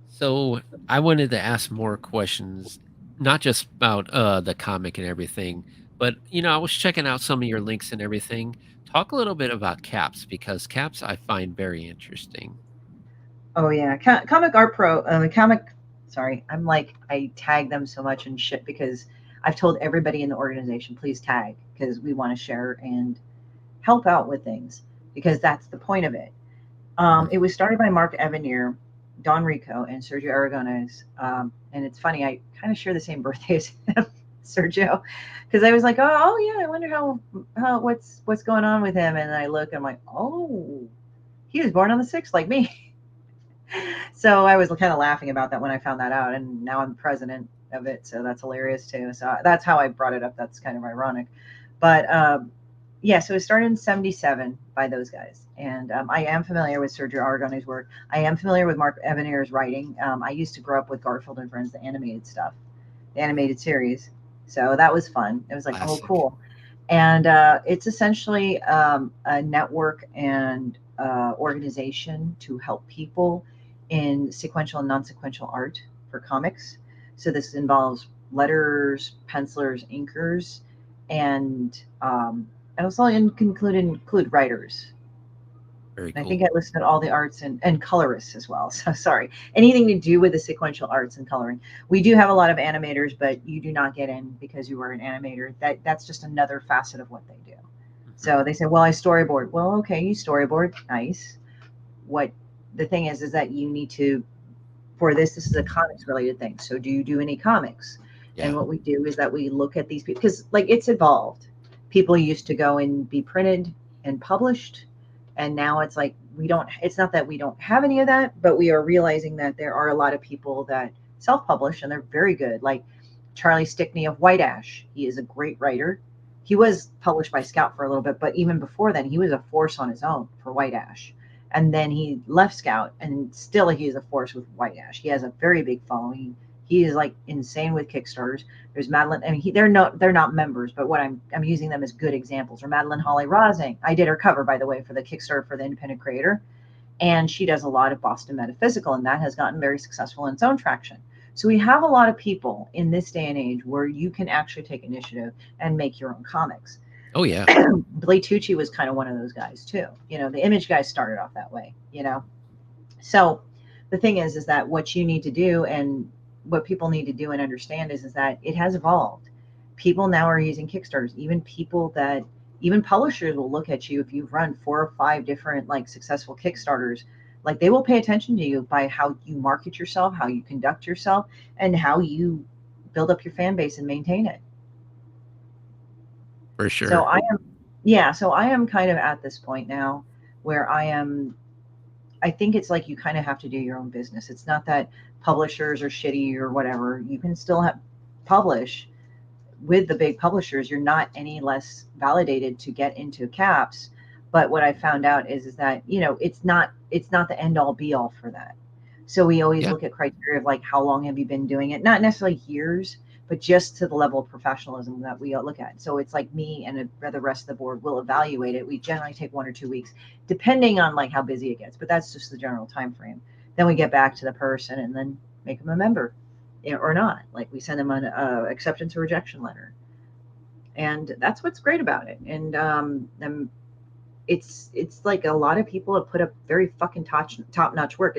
So I wanted to ask more questions, not just about the comic and everything, but I was checking out some of your links and everything. Talk a little bit about caps because caps I find very interesting. Oh yeah. Comic Art Pro. Comic. Sorry, I'm like I tag them so much and shit because I've told everybody in the organization, please tag because we want to share and help out with things because that's the point of it. Mhm. It was started by Mark Evanier, Don Rico, and Sergio Aragonès. And it's funny, I kind of share the same birthday as him, Sergio, because I was like, oh yeah, I wonder how what's going on with him. And I look, I'm like, oh, he was born on the 6th, like me. So I was kind of laughing about that when I found that out, and now I'm president of it, so that's hilarious too. So that's how I brought it up. That's kind of ironic, but yeah. So it started in '77 by those guys, and I am familiar with Sergio Aragonés's work. I am familiar with Mark Evanier's writing. I used to grow up with Garfield and Friends, the animated stuff, the animated series. So that was fun. It was like, oh, Classic. cool. And it's essentially a network and organization to help people in sequential and non-sequential art for comics. So this involves letters, pencilers, inkers, and also include writers. Very I think cool. I listed all the arts and colorists as well. So sorry, anything to do with the sequential arts and coloring. We do have a lot of animators, but you do not get in because you are an animator. That's just another facet of what they do. Mhm. So they say, well, I storyboard. Well, okay, you storyboard, nice. What the thing is that you need to for this is a comics related thing. So do you do any comics? And Yeah. what we do is that we look at these people because like it's evolved. People used to go and be printed and published, and now it's like we don't it's not that we don't have any of that, but we are realizing that there are a lot of people that self-publish and they're very good. Like Charlie Stickney of White Ash. He is a great writer. He was published by Scout for a little bit, but even before then, he was a force on his own for White Ash. And then he left Scout, and still he is a force with White Ash. He has a very big following. He is like insane with Kickstarters. There's Madeline. I mean, they're not members, but what I'm using them as good examples. Or Madeline Holly Rosing. I did her cover by the way for the Kickstarter for the independent creator, and she does a lot of Boston Metaphysical, and that has gotten very successful in its own traction. So we have a lot of people in this day and age where you can actually take initiative and make your own comics. Oh yeah. Blake Tucci was kind of one of those guys too. The image guys started off that way. So the thing is that what you need to do, and what people need to do and understand, is that it has evolved. People now are using Kickstarters. Even publishers will look at you if you've run 4 or 5 different like successful Kickstarters. Like, they will pay attention to you by how you market yourself, how you conduct yourself, and how you build up your fan base and maintain it. For So sure. I am, yeah. So I am kind of at this point now where I am. I think it's like you kind of have to do your own business. It's not that publishers are shitty or whatever. You can still publish with the big publishers. You're not any less validated to get into caps. But what I found out is that it's not the end all be all for that. So we always Yeah. look at criteria of like, how long have you been doing it? Not necessarily years, but just to the level of professionalism that we look at. So it's like me and the rest of the board will evaluate it. We generally take 1 or 2 weeks, depending on like how busy it gets, but that's just the general time frame. Then we get back to the person and then make them a member, or not. Like, we send them an acceptance or rejection letter, and that's what's great about it. And it's like a lot of people have put up very fucking top notch work.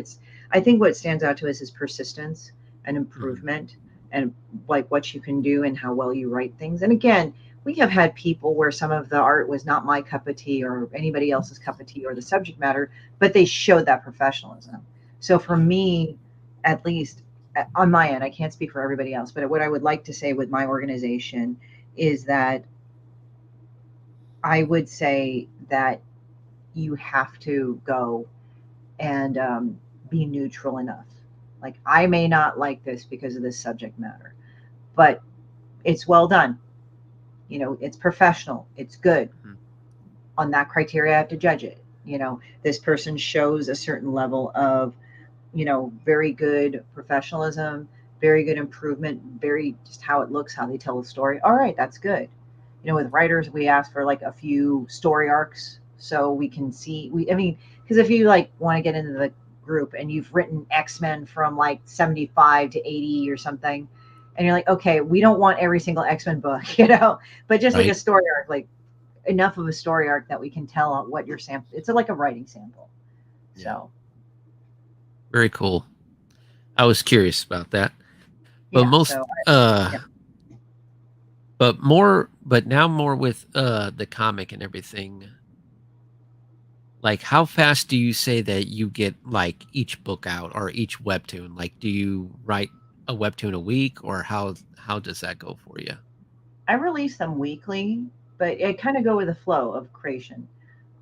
I think what stands out to us is persistence and Mhm. improvement, and like what you can do and how well you write things. And again, we have had people where some of the art was not my cup of tea or anybody else's cup of tea or the subject matter, but they showed that professionalism. So for Yeah. me, at least, on my end, I can't speak for everybody else, but what I would like to say with my organization is that I would say that you have to go and be neutral enough. Like, I may not like this because of this subject matter, but it's well done. It's professional. It's good. Mhm. On that criteria, I have to judge it. This person shows a certain level of, very good professionalism, very good improvement, very just how it looks, how they tell the story. All right, that's good. With writers, we ask for like a few story arcs so we can see. I mean, because if you like want to get into the group and you've written X-Men from like 75 to 80 or something, and you're like, okay, we don't want every single X-Men book, but just like a Right. story arc, like enough of a story arc that we can tell what your sample. It's like a writing sample. Yeah. So Very cool. I was curious about that. But yeah, most so yeah. but now more with the comic and everything. Like, how fast do you say that you get like each book out or each webtoon? Like, do you write a webtoon a week, or how does that go for you? I release them weekly, but I kind of go with the flow of creation.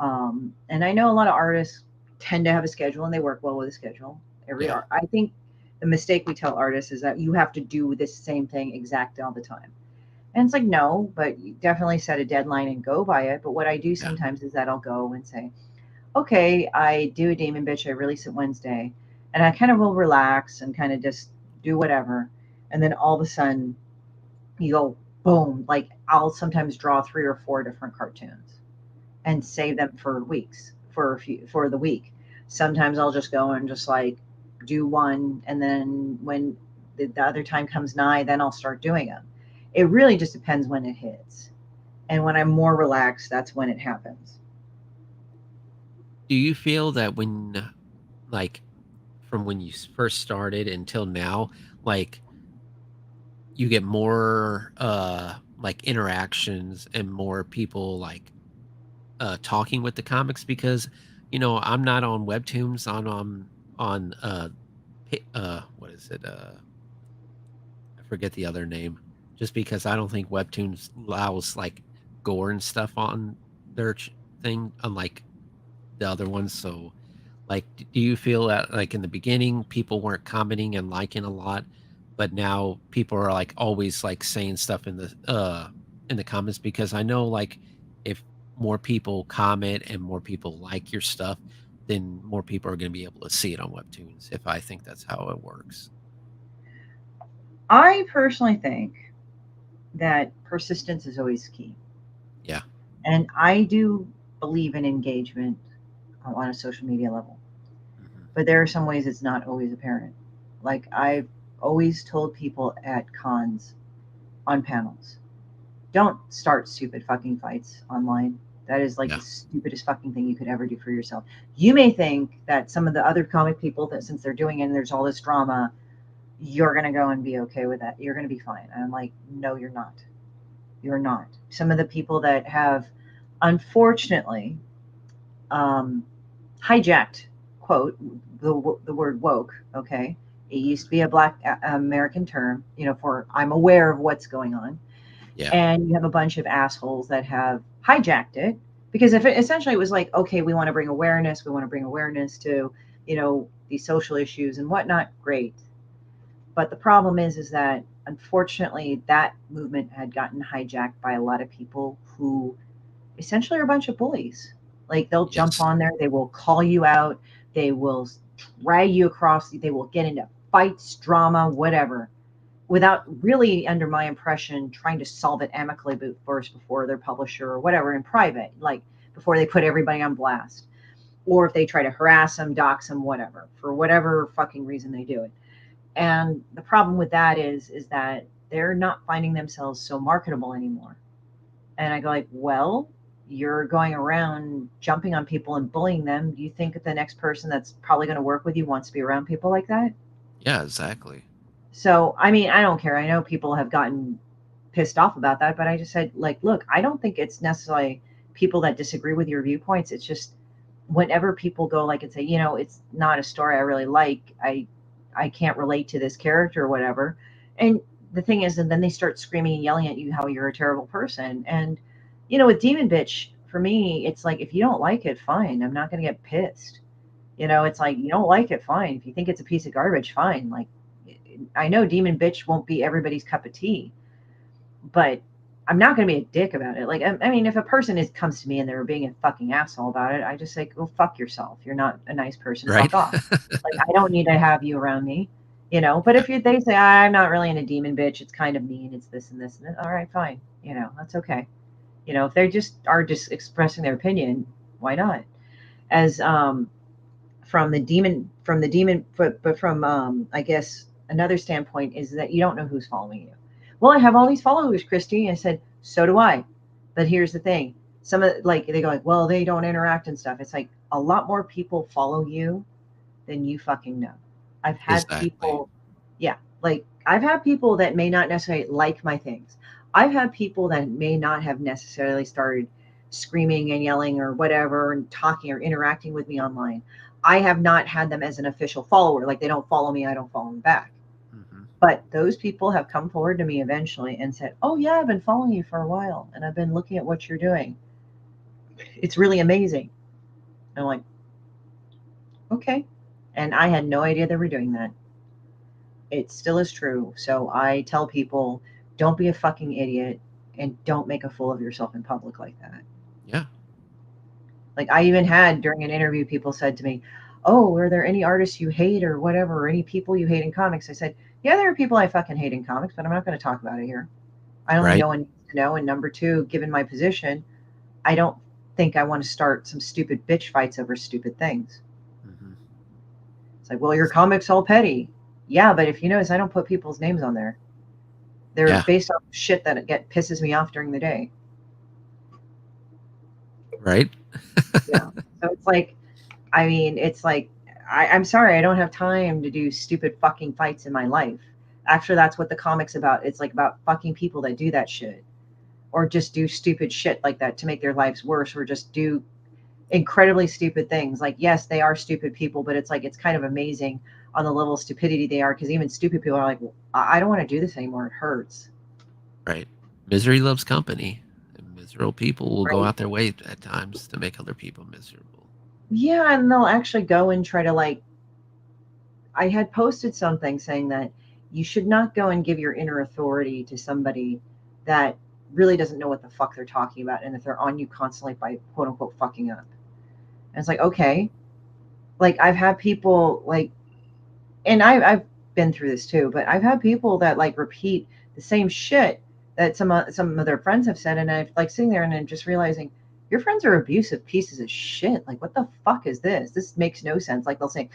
And I know a lot of artists tend to have a schedule and they work well with a schedule. Yeah. I think the mistake we tell artists is that you have to do this same thing exactly all the time. And it's like, no, but you definitely set a deadline and go by it. But what I do Yeah. sometimes is that I'll go and say, okay, I do a Demon Bitch, I release it Wednesday, and I kind of will relax and kind of just do whatever. And then all of a sudden, you go boom. Like, I'll sometimes draw 3 or 4 different cartoons and save them for weeks, for the week. Sometimes I'll just go and just like do one, and then when the other time comes nigh, then I'll start doing them. It really just depends when it hits, and when I'm more relaxed, that's when it happens. Do you feel that like, from when you first started until now, like, you get more like interactions and more people like talking with the comics? Because I'm not on webtoons, on what is it, I forget the other name, just because I don't think webtoons allows like gore and stuff on their thing, unlike the other ones. So, like, do you feel that like in the beginning people weren't commenting and liking a lot, but now people are like always like saying stuff in the comments? Because I know, like, if more people comment and more people like your stuff, then more people are going to be able to see it on webtoons, if I think that's how it works. I personally think that persistence is always key, Yeah. and I do believe in engagement on a social media level. Hmm. But there are some ways it's not always apparent. Like, I've always told people at cons, on panels, don't start stupid fucking fights online. That is like Yeah. the stupidest fucking thing you could ever do for yourself. You may think that some of the other comic people, that since they're doing it and there's all this drama, you're going to go and be okay with that. You're going to be fine. And I'm like, no, you're not. You're not. Some of the people that have, unfortunately, um, hijacked, quote, the word woke, okay? It used to be a black American term, for I'm aware of what's going on. Yeah. And you have a bunch of assholes that have hijacked it, because if it essentially it was like, okay, we want to bring awareness, to, these social issues and whatnot, great. But the problem is that unfortunately that movement had gotten hijacked by a lot of people who essentially are a bunch of bullies. Like they'll jump Yes. on there, they will call you out, they will drag you across, they will get into fights, drama, whatever, without really, under my impression, trying to solve it amicably first before their publisher or whatever in private, like before they put everybody on blast. Or if they try to harass them, dox them, whatever, for whatever fucking reason they do it. And the problem with that is that they're not finding themselves so marketable anymore. And I go like, well, you're going around jumping on people and bullying them. Do you think that the next person that's probably going to work with you wants to be around people like that? Yeah, exactly. So, I mean, I don't care. I know people have gotten pissed off about that, but I just said, like, look, I don't think it's necessarily people that disagree with your viewpoints. It's just whenever people go like and say, it's not a story I really like. I can't relate to this character or whatever. And the thing is, and then they start screaming and yelling at you how you're a terrible person. And with Demon Bitch, for me, it's like if you don't like it, fine. I'm not going to get pissed. It's like you don't like it, fine. If you think it's a piece of garbage, fine. Like I know Demon Bitch won't be everybody's cup of tea, but I'm not going to be a dick about it. Like, I mean, if a person comes to me and they're being a fucking asshole about it, I just say, go fuck yourself. You're not a nice person. Right. Fuck off. Like, I don't need to have you around me, But if they say, I'm not really into Demon Bitch, it's kind of mean, it's this and this and that, all right, fine. That's okay. If they just are just expressing their opinion, why not? As but from I guess another standpoint is that you don't know who's following you. Well, I have all these followers, Christy. I said, so do I. But here's the thing. Some of like they go like, well, they don't interact and stuff. It's like a lot more people follow you than you fucking know. I've had Exactly. people, yeah, like I've had people that may not necessarily like my things. I've had people that may not have necessarily started screaming and yelling or whatever and talking or interacting with me online. I have not had them as an official follower. Like they don't follow me, I don't follow them back. Hmm. But those people have come forward to me eventually and said, oh, yeah, I've been following you for a while and I've been looking at what you're doing. It's really amazing. And I'm like, okay. And I had no idea they were doing that. It still is true. So I tell people, don't be a fucking idiot and don't make a fool of yourself in public like that. Yeah. Like I even had during an interview, people said to me, oh, are there any artists you hate or whatever, or any people you hate in comics? I said, yeah, there are people I fucking hate in comics, but I'm not going to talk about it here. I don't think Right. no one needs to know. And number two, given my position, I don't think I want to start some stupid bitch fights over stupid things. Hmm. It's like, well, your comics all petty. Yeah, but if you notice, I don't put people's names on there. They're Yeah. based off shit that pisses me off during the day. Right. Yeah. So it's like, I mean, it's like, I'm sorry, I don't have time to do stupid fucking fights in my life. Actually, that's what the comic's about. It's like about fucking people that do that shit or just do stupid shit like that to make their lives worse or just do incredibly stupid things. Like, yes, they are stupid people, but it's like, it's kind of amazing on the level of stupidity they are because even stupid people are like, well, I don't want to do this anymore. It hurts. Right. Misery loves company. And miserable people will go Right. out their way at times to make other people miserable. Yeah. And they'll actually go and try to like, I had posted something saying that you should not go and give your inner authority to somebody that really doesn't know what the fuck they're talking about and that they're on you constantly by quote unquote fucking up. And it's like, okay. Like I've had people like, and I've been through this too, but I've had people that like repeat the same shit that some of their friends have said. And I'm like sitting there and I'm just realizing your friends are abusive pieces of shit. Like, what the fuck is this? This makes no sense. Like they'll say,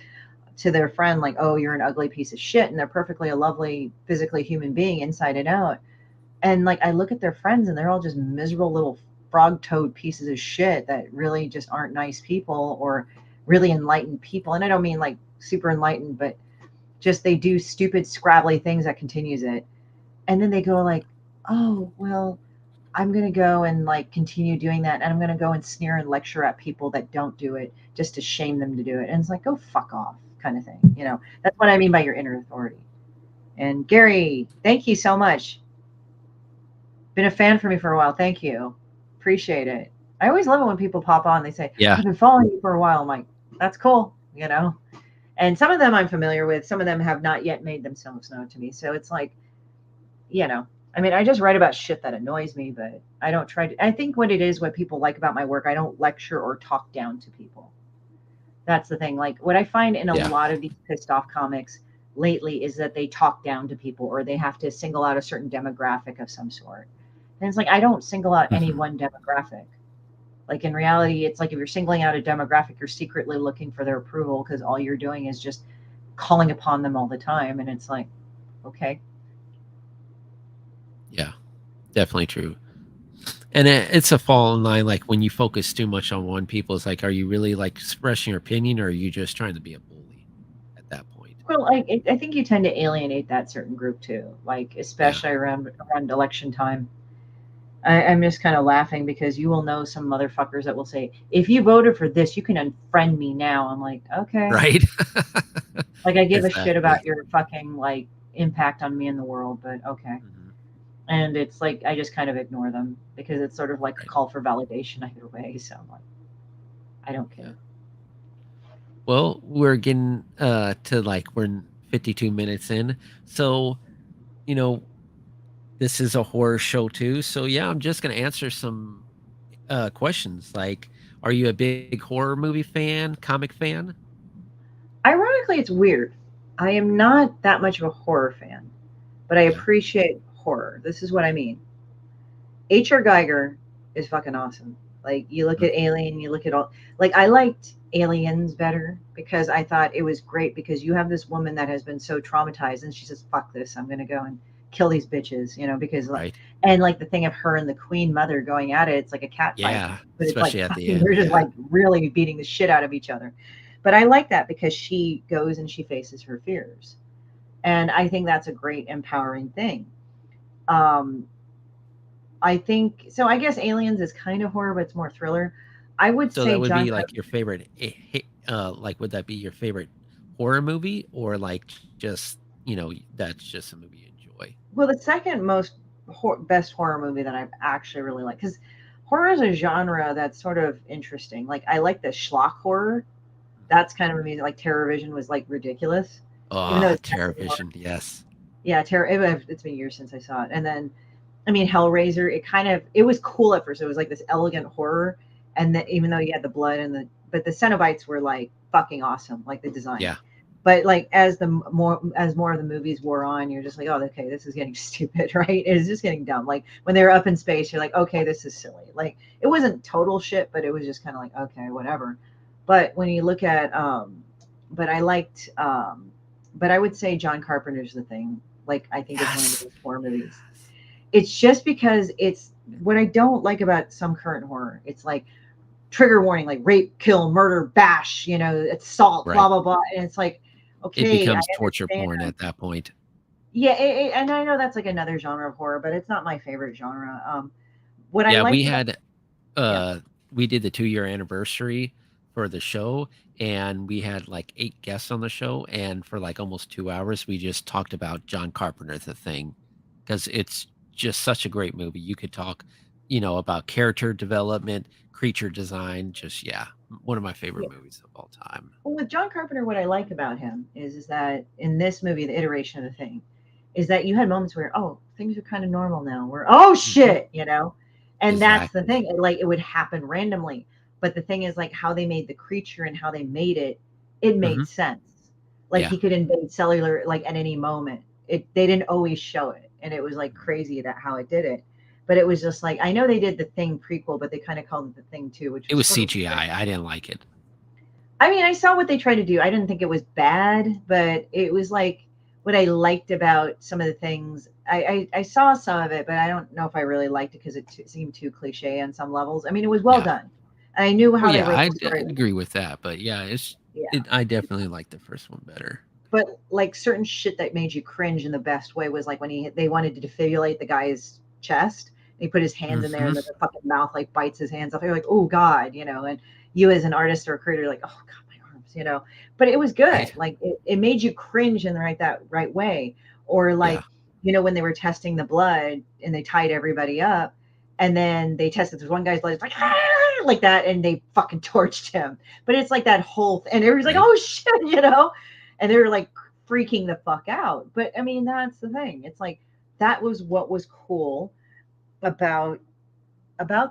to their friend like, oh, you're an ugly piece of shit, and they're perfectly a lovely physically human being inside and out, And like I look at their friends and they're all just miserable little frog toad pieces of shit that really just aren't nice people or really enlightened people. And I don't mean like super enlightened, but just they do stupid scrabbly things that continues it. And then they go like, oh well, I'm going to go and like continue doing that, and I'm going to go and sneer and lecture at people that don't do it just to shame them to do it. And it's like, go fuck off, kind of thing. You know, that's what I mean by your inner authority. And Gary, thank you so much. Been a fan for me for a while. Thank you. Appreciate it. I always love it when people pop on. They say, Yeah. I've been following you for a while. I'm like, that's cool, you know? And some of them I'm familiar with. Some of them have not yet made themselves known to me. So it's like, you know, I mean, I just write about shit that annoys me, but I don't try to. I think what it is, what people like about my work, I don't lecture or talk down to people. That's the thing. Like, what I find in a Yeah. lot of these pissed off comics lately is that they talk down to people or they have to single out a certain demographic of some sort. And it's like, I don't single out any Mhm. one demographic. Like, in reality, it's like if you're singling out a demographic, you're secretly looking for their approval because all you're doing is just calling upon them all the time. And it's like, okay. Yeah. Definitely true. And it's a fall in line. Like when you focus too much on one people, it's like, are you really like expressing your opinion, or are you just trying to be a bully at that point? Well, I think you tend to alienate that certain group too, like Yeah. especially around election time. I'm just kind of laughing because you will know some motherfuckers that will say, if you voted for this, you can unfriend me now. I'm like, okay. Right. Like I give a shit Exactly. about your fucking like impact on me in the world, but okay. Hmm. And it's like I just kind of ignore them because it's sort of like a Right. call for validation either way. So I'm like, I don't Yeah. care. Well, we're getting to like we're 52 minutes in. So, you know, this is a horror show too. So yeah, I'm just gonna answer some questions. Like, are you a big horror movie fan, comic fan? Ironically, it's weird. I am not that much of a horror fan, but I Yeah. appreciate horror. This is what I mean. H.R. Geiger is fucking awesome. Like you look Mhm. at Alien, you look at all like I liked Aliens better because I thought it was great because you have this woman that has been so traumatized and she says, fuck this, I'm gonna go and kill these bitches, you know, because like Right. and like the thing of her and the Queen Mother going at it, it's like a cat fight. Yeah. But it's like Especially at the fucking end. they're just Yeah. like really beating the shit out of each other. But I like that because she goes and she faces her fears. And I think that's a great empowering thing. Um, I think so. I guess Aliens is kind of horror, but it's more thriller. I would So that say would John be like your Carpenter. favorite, like, would that be your favorite horror movie, or like just, that's just a movie you enjoy? Well, the second most best horror movie that I've actually really liked because horror is a genre that's sort of interesting. Like I like the schlock horror. Mhm. That's kind of a movie like Terror Vision was like ridiculous, even though Oh, it's TerraVision, yes. yeah, Terror. It's been years since I saw it, and then I mean, Hellraiser, it was cool at first. It was like this elegant horror, and then even though you had the blood and but the Cenobites were like fucking awesome, like the design. Yeah, But like as more of the movies wore on, you're just like, oh, okay, this is getting stupid, right? It's just getting dumb. Like when they were up in space, you're like, okay, this is silly. Like it wasn't total shit, but it was just kind of like, okay, whatever. But when you look at, but I liked, but I would say John Carpenter's The Thing. Like I think is one of the yes, best horror movies. yes. It's just because it's what I don't like about some current horror. It's like trigger warning, like rape, kill, murder, bash, you know, assault, blah Right. blah blah. And it's like, It okay, I becomes torture understand. porn at that point. Yeah, and I know that's like another genre of horror, but it's not my favorite genre. What I Yeah, we liked about had yeah, we did the 2-year anniversary for the show, and we had like 8 guests on the show, and for like almost 2 hours we just talked about John Carpenter The Thing, because it's just such a great movie. You could talk, about character development, creature design, just yeah, one of my favorite yeah. movies of all time. Well, with John Carpenter, what I like about him is that in this movie, the iteration of the thing, is that you had moments where oh things are kind of normal now. Where oh Mhm. shit, you know, and that's the Exactly. thing. Like it would happen randomly, but the thing is like how they made the creature and how they made it, it made Mhm. sense. Like Yeah. he could invade cellular like at any moment. It they didn't always show it, and it was like Mhm. crazy that how it did it. But it was just like I know they did the Thing prequel, but they kind of called it the Thing too, which It was was sort of weird. CGI. I didn't like it. I mean, I saw what they tried to do. I didn't think it was bad, but it was like what I liked about some of the things. I saw some of it, but I don't know if I really liked it because it seemed too cliche on some levels. I mean, it was well Yeah. done. And I knew Well, how they yeah, wrote the I story. agree with that, but yeah, Yeah. I definitely like the first one better. But like certain shit that made you cringe in the best way was like when they wanted to defibrillate the guy's chest. And he put his hands in there, Hmm. and the fucking mouth like bites his hands off. You're like, oh god, you know. And you as an artist or a creator, like, oh god, my arms, you know. But it was good. Right. Like it made you cringe in the right way. Or Yeah. like, you know, when they were testing the blood and they tied everybody up, and then they tested this one guy's blood, it's like "Ah!" like that, and they fucking torched him. But it's like that whole and everybody's like, Right. oh shit, you know, and they were like freaking the fuck out. But I mean, that's the thing. It's like that was what was cool about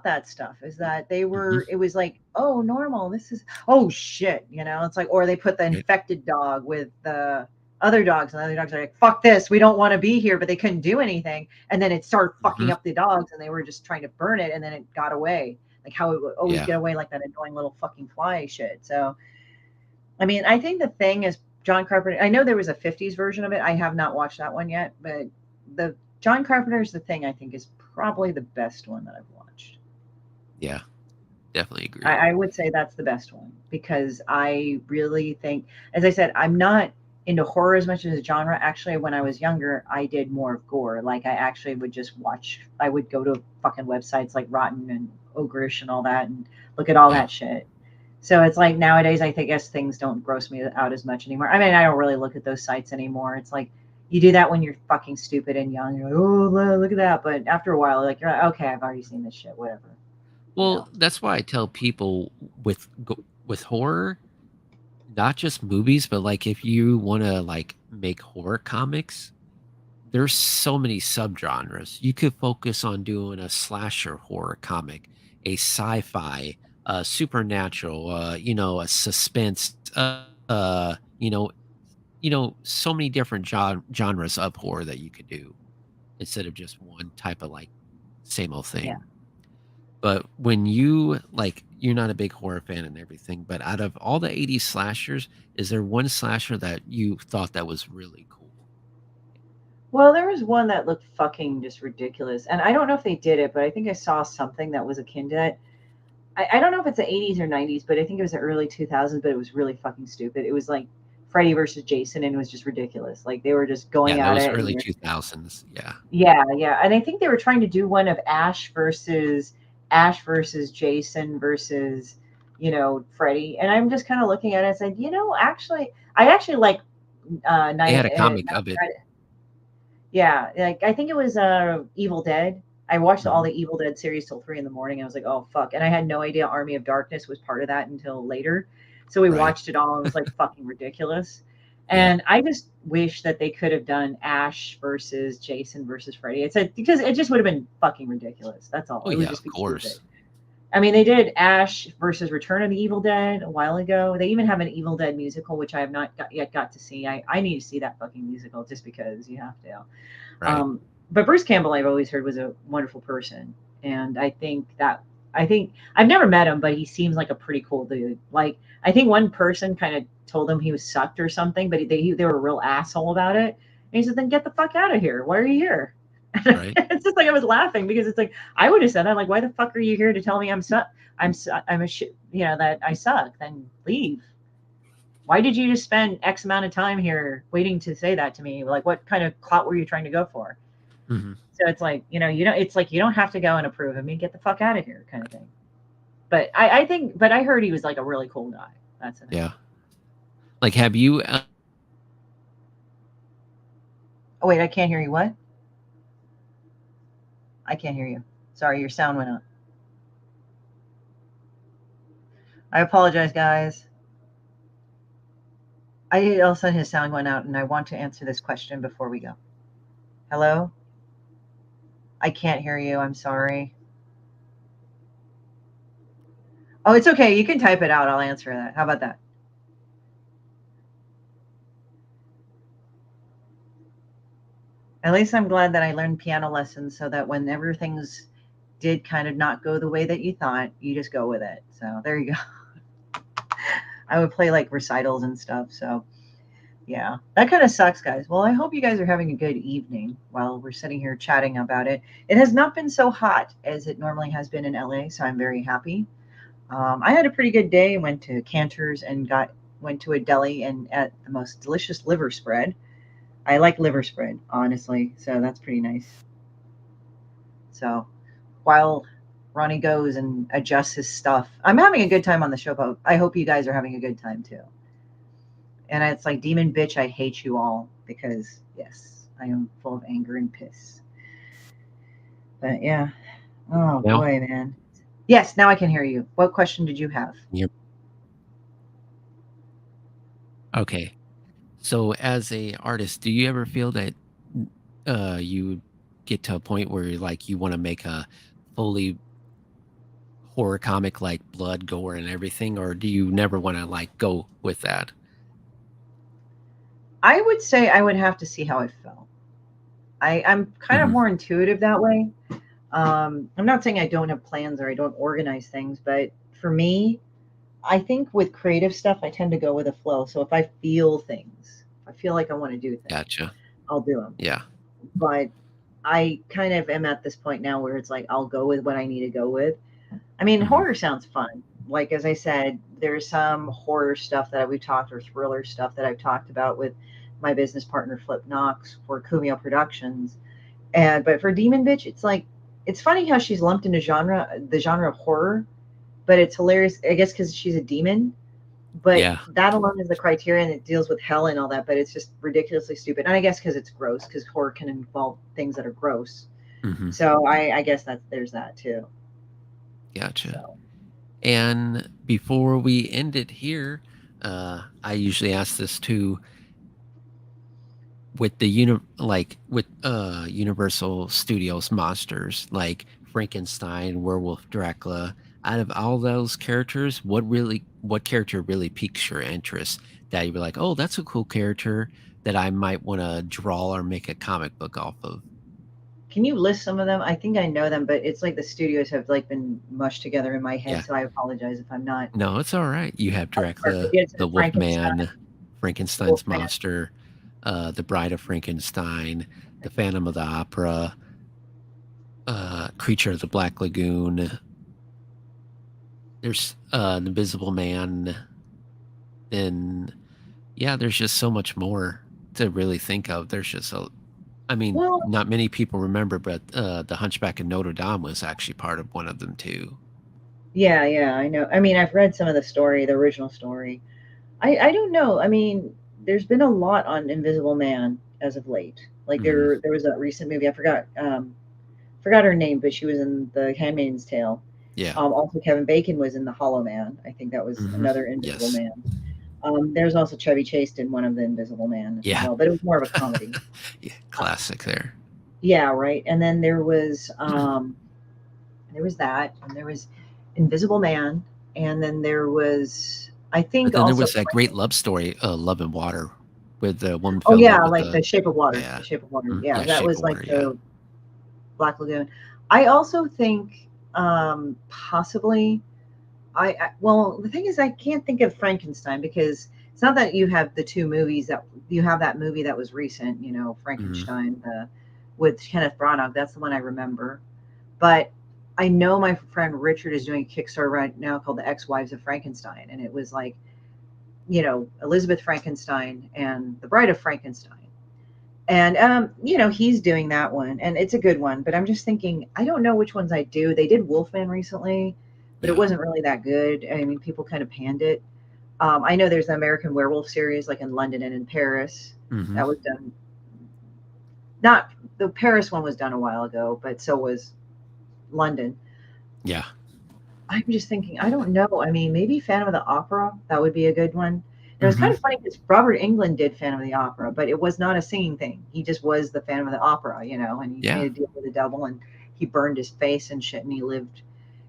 that stuff is that they Hmm. were it was like, oh, normal, this is oh shit, you know. It's like, or they put the Right. infected dog with the other dogs, and the other dogs are like, fuck this, we don't want to be here, but they couldn't do anything, and then it started fucking Hmm. up the dogs, and they were just trying to burn it, and then it got away, like how it would always Yeah. get away, like that annoying little fucking fly shit. So I mean, I think the thing is John Carpenter. I know there was a '50s version of it. I have not watched that one yet, but the John Carpenter's The Thing, I think, is probably the best one that I've watched. Yeah. Definitely agree. I would say that's the best one because I really think, as I said, I'm not into horror as much as a genre. Actually, when I was younger, I did more of gore. Like I actually would just watch. I would go to fucking websites like Rotten and Ogrish and all that, and look at all Yeah. that shit. So it's like nowadays, I think guess things don't gross me out as much anymore. I mean, I don't really look at those sites anymore. It's like you do that when you're fucking stupid and young. You're like, oh, look at that. But after a while, like you're like, okay, I've already seen this shit. Whatever, you know. Well, that's why I tell people with horror, not just movies, but like if you want to like make horror comics, there's so many subgenres. You could focus on doing a slasher horror comic, a sci-fi, supernatural, a suspense, so many different genres of horror that you could do instead of just one type of like same old Yeah. thing. But when you like, you're not a big horror fan and everything, but out of all the 80s slashers, is there one slasher that you thought that was really cool? Well, there was one that looked fucking just ridiculous. And I don't know if they did it, but I think I saw something that was akin to that. I don't know if it's the 80s or 90s, but I think it was the early 2000s, but it was really fucking stupid. It was like Freddy versus Jason, and it was just ridiculous. Like they were just going Yeah, that at was it. And early 2000s. Yeah. yeah, yeah. And I think they were trying to do one of Ash versus Jason versus, Freddy. And I'm just kind of looking at it and saying, actually, I actually like They Night, had a comic of it. yeah, like I think it was Evil Dead. I watched all Mhm. the Evil Dead series till 3 in the morning. I was like, oh fuck, and I had no idea Army of Darkness was part of that until later. So we Right. watched it all, and it was like fucking ridiculous. Yeah. And I just wish that they could have done Ash versus Jason versus Freddy. It's because it just would have been fucking ridiculous. That's all. Oh, It would yeah, just of be stupid. course. I mean, they did Ash versus Return of the Evil Dead a while ago. They even have an Evil Dead musical, which I have not got to see. I need to see that fucking musical just because you have to. Right. But Bruce Campbell, I've always heard was a wonderful person, and I think I've never met him, but he seems like a pretty cool dude. Like I think one person kind of told him he was sucked or something, but they were a real asshole about it. And he said, "Then get the fuck out of here. Why are you here?" Right. It's just like I was laughing because it's like I would have said that. Like, why the fuck are you here to tell me I'm a shit, that I suck? Then leave. Why did you just spend X amount of time here waiting to say that to me? Like, what kind of clout were you trying to go for? Mhm. So it's like, it's like you don't have to go and approve of me. Get the fuck out of here, kind of thing. But I think, but I heard he was like a really cool guy. That's the thing. Yeah. Like, have you Oh wait, I can't hear you. What? I can't hear you. Sorry, your sound went out. I apologize, guys. All of a sudden his sound went out, and I want to answer this question before we go. Hello? I can't hear you. I'm sorry. Oh, it's okay. You can type it out. I'll answer that. How about that? At least I'm glad that I learned piano lessons so that whenever things did kind of not go the way that you thought, you just go with it. So there you go. I would play like recitals and stuff. So, Yeah, that kind of sucks, guys. Well, I hope you guys are having a good evening while we're sitting here chatting about it. It has not been so hot as it normally has been in LA, so I'm very happy. I had a pretty good day. Went to Cantor's and got went to a deli and ate the most delicious liver spread. I like liver spread, honestly, so that's pretty nice. So while Ronnie goes and adjusts his stuff, I'm having a good time on the show. But I hope you guys are having a good time too. And it's like, demon bitch, I hate you all because, yes, I am full of anger and piss. But yeah, oh Now, boy, man. Yes, now I can hear you. What question did you have? you're okay. So, as a artist, do you ever feel that you get to a point where you're like you want to make a fully horror comic, like blood, gore, and everything, or do you never want to like go with that? I would say I would have to see how it felt. I'm kind of Hmm. more intuitive that way. I'm not saying I don't have plans or I don't organize things, but for me, I think with creative stuff, I tend to go with a flow. So if I feel things, if I feel like I want to do things, Gotcha. I'll do them. Yeah. But I kind of am at this point now where it's like I'll go with what I need to go with. I mean, Hmm. horror sounds fun. Like as I said, there's some horror stuff that we've talked or thriller stuff that I've talked about with my business partner Flip Knox for Kumio Productions. And but for Demon Bitch, it's like it's funny how she's lumped into the genre of horror, but it's hilarious. I guess because she's a demon, but Yeah. that alone is the criterion. It deals with hell and all that, but it's just ridiculously stupid. And I guess because it's gross, because horror can involve things that are gross. Hmm. So I guess that there's that too. Gotcha. So And before we end it here, I usually ask this too with the like with Universal Studios monsters like Frankenstein, Werewolf, Dracula. Out of all those characters, what character really piques your interest that you'd be like, oh, that's a cool character that I might want to draw or make a comic book off of? can you list some of them? I think I know them, but it's like the studios have like been mushed together in my head. Yeah. So I apologize if I'm not. No, it's all right. You have Dracula, It's the Frankenstein, Wolfman, Frankenstein's Wolfman. monster, the Bride of Frankenstein, the Phantom of the Opera, Creature of the Black Lagoon. There's an Invisible Man, and yeah, there's just so much more to really think of. There's just I mean, Well, not many people remember, but the Hunchback of Notre Dame was actually part of one of them too. yeah, yeah, I know. I mean, I've read some of the story, the original story. I don't know. I mean, there's been a lot on Invisible Man as of late. Like Hmm. there was a recent movie. I forgot her name, but she was in The Handmaid's Tale. Yeah. Also, Kevin Bacon was in The Hollow Man. I think that was Hmm. another Invisible Yes. Man. There's also Chevy Chase in one of the Invisible Man as Yeah. well, but it was more of a comedy. Yeah. Uh, Classic there. yeah, right. And then there was that, and there was Invisible Man, and then there was I But think then there also was that great love story, Love and Water, with the woman oh fell in love yeah, with like the The Shape of Water. yeah, The Shape of Water. Yeah, yeah, that Shape was of like Water, yeah. the Black Lagoon. I also think possibly well the thing is I can't think of Frankenstein because it's not that you have the two movies that you have that movie that was recent, Mhm. Frankenstein with Kenneth Branagh. That's the one I remember. But I know my friend Richard is doing a Kickstarter right now called The Ex-Wives of Frankenstein, and it was like Elizabeth Frankenstein and the Bride of Frankenstein. And he's doing that one, and it's a good one. But I'm just thinking, I don't know which ones I do. They did Wolfman recently, but it Yeah. wasn't really that good. I mean, people kind of panned it. I know there's the American Werewolf series, like in London and in Paris. Mhm. That was done. Not the Paris one was done a while ago, but so was London. Yeah. I'm just thinking, I don't know. I mean, maybe Phantom of the Opera, that would be a good one. And it was kind Mhm. of funny because Robert Englund did Phantom of the Opera, but it was not a singing thing. He just was the Phantom of the Opera, and he Yeah. made a deal with the devil and he burned his face and shit and he lived.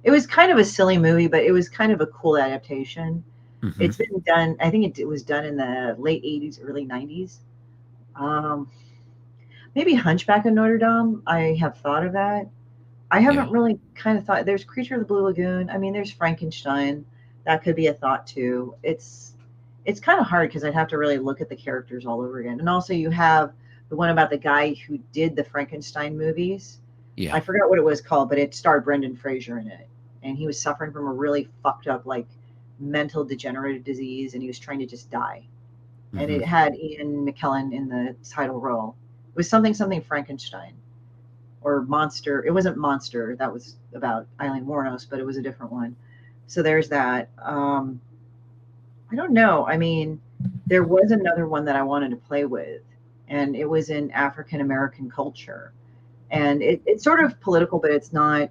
It was kind of a silly movie, but it was kind of a cool adaptation. Mhm. It's been done, I think it was done in the late 80s, early 90s. Um, Maybe Hunchback of Notre Dame. I have thought of that. I Yeah. haven't really kind of thought there's Creature of the Blue Lagoon. I mean, there's Frankenstein. That could be a thought too. it's kind of hard because I'd have to really look at the characters all over again. And also, you have the one about the guy who did the Frankenstein movies. Yeah. I forgot what it was called, but it starred Brendan Fraser in it, and he was suffering from a really fucked up like mental degenerative disease, and he was trying to just die. And Hmm. it had Ian McKellen in the title role. It was something Frankenstein or Monster. It wasn't Monster. That was about Eileen Wuornos, but it was a different one. So there's that. I don't know. I mean, there was another one that I wanted to play with, and it was in African American culture. And it's sort of political, but it's not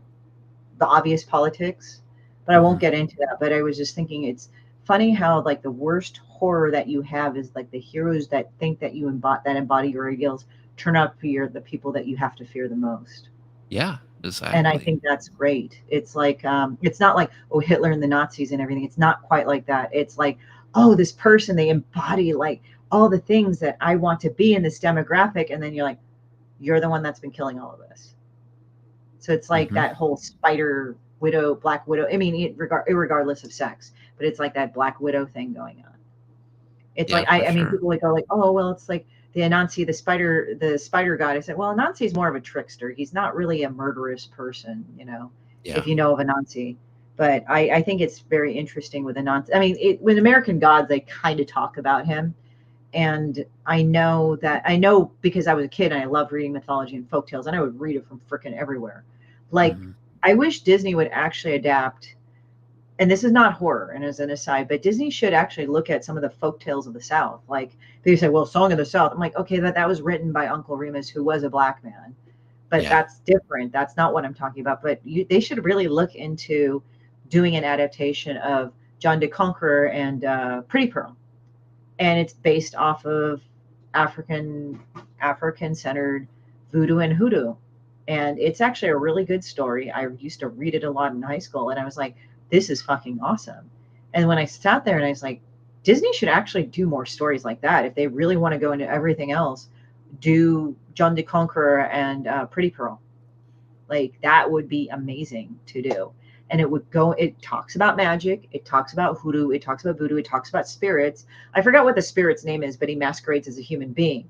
the obvious politics. But I won't Hmm. get into that. But I was just thinking it's funny how like the worst horror that you have is like the heroes that think that embody your ideals turn out to be the people that you have to fear the most. Yeah, And I exactly. think that's great. It's like it's not like oh Hitler and the Nazis and everything. It's not quite like that. It's like oh this person they embody like all the things that I want to be in this demographic, and then you're like you're the one that's been killing all of us. So it's like Hmm. that whole spider widow, black widow. I mean, regardless of sex, but it's like that black widow thing going on. It's Yeah, like for I mean, sure. people like go like, oh well, it's like the Anansi, the spider god. I said, well, Anansi's more of a trickster. He's not really a murderous person, if Yeah. you know of Anansi. But I think it's very interesting with Anansi. I mean, with American Gods, they kind of talk about him, and I know because I was a kid and I loved reading mythology and folk tales, and I would read it from freaking everywhere. Like, Hmm. I wish Disney would actually adapt, and this is not horror, and as an aside, but Disney should actually look at some of the folk tales of the South. Like they say, well, Song of the South. I'm like, okay, that was written by Uncle Remus, who was a black man, but Yeah. that's different. That's not what I'm talking about. But they should really look into doing an adaptation of John the Conqueror and Pretty Pearl, and it's based off of African African centered voodoo and hoodoo. And it's actually a really good story. I used to read it a lot in high school, and I was like, this is fucking awesome. And when I sat there and I was like, Disney should actually do more stories like that. If they really want to go into everything else, do John the Conqueror and Pretty Pearl. Like that would be amazing to do. And it talks about magic, it talks about hoodoo, it talks about voodoo, it talks about spirits. I forgot what the spirit's name is, but he masquerades as a human being.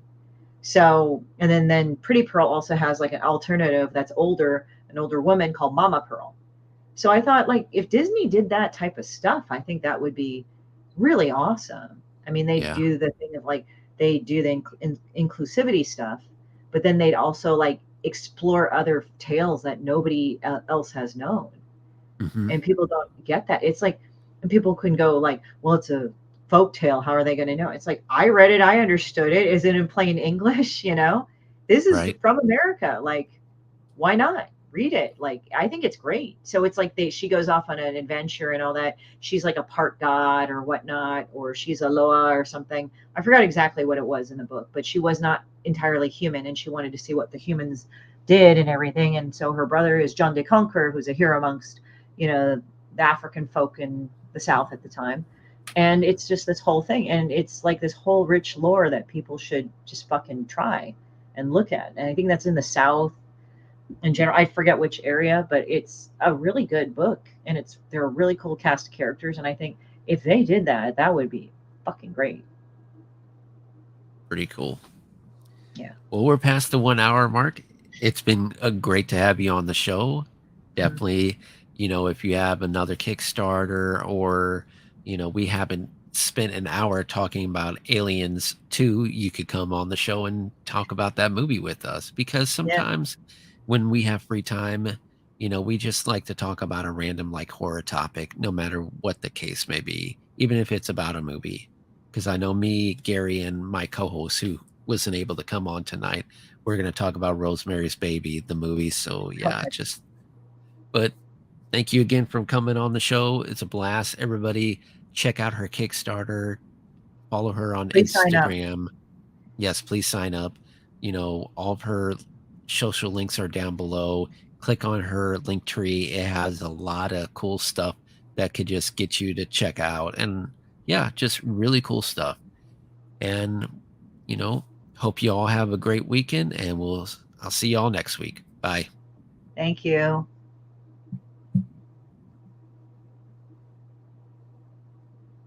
So, and then Pretty Pearl also has like an alternative that's an older woman called Mama Pearl. So I thought like if Disney did that type of stuff, I think that would be really awesome. I mean, they Yeah. do the thing of like they do the inclusivity stuff, but then they'd also like explore other tales that nobody else has known, Hmm. and people don't get that. It's like, and people can go like, well, it's a folk tale. How are they going to know? It's like I read it, I understood it. Is it in plain English? This is Right. from America. Like why not read it? Like I think it's great. So it's like she goes off on an adventure and all that. She's like a part god or whatnot, or she's a Loa or something. I forgot exactly what it was in the book, but she was not entirely human, and she wanted to see what the humans did and everything. And so her brother is John de Conquer, who's a hero amongst you know the African folk in the South at the time. And it's just this whole thing, and it's like this whole rich lore that people should just fucking try and look at. And I think that's in the South in general. I forget which area, but it's a really good book, and they're a really cool cast of characters. And I think if they did that, that would be fucking great. Pretty cool. Yeah. Well, we're past the 1 hour mark. It's been great to have you on the show. Mhm. Definitely, if you have another Kickstarter or, we haven't spent an hour talking about Aliens 2, you could come on the show and talk about that movie with us because Yeah. sometimes when we have free time, we just like to talk about a random like horror topic, no matter what the case may be, even if it's about a movie. Because I know me, Gary, and my co-host who wasn't able to come on tonight, we're going to talk about Rosemary's Baby, the movie. So yeah, Okay. but thank you again for coming on the show. It's a blast. Everybody check out her Kickstarter, follow her on Please sign up. Instagram. Yes, please sign up. All of her social links are down below. Click on her link tree. It has a lot of cool stuff that could just get you to check out. And yeah, just really cool stuff. And, you know, hope you all have a great weekend and I'll see y'all next week. Bye. Thank you.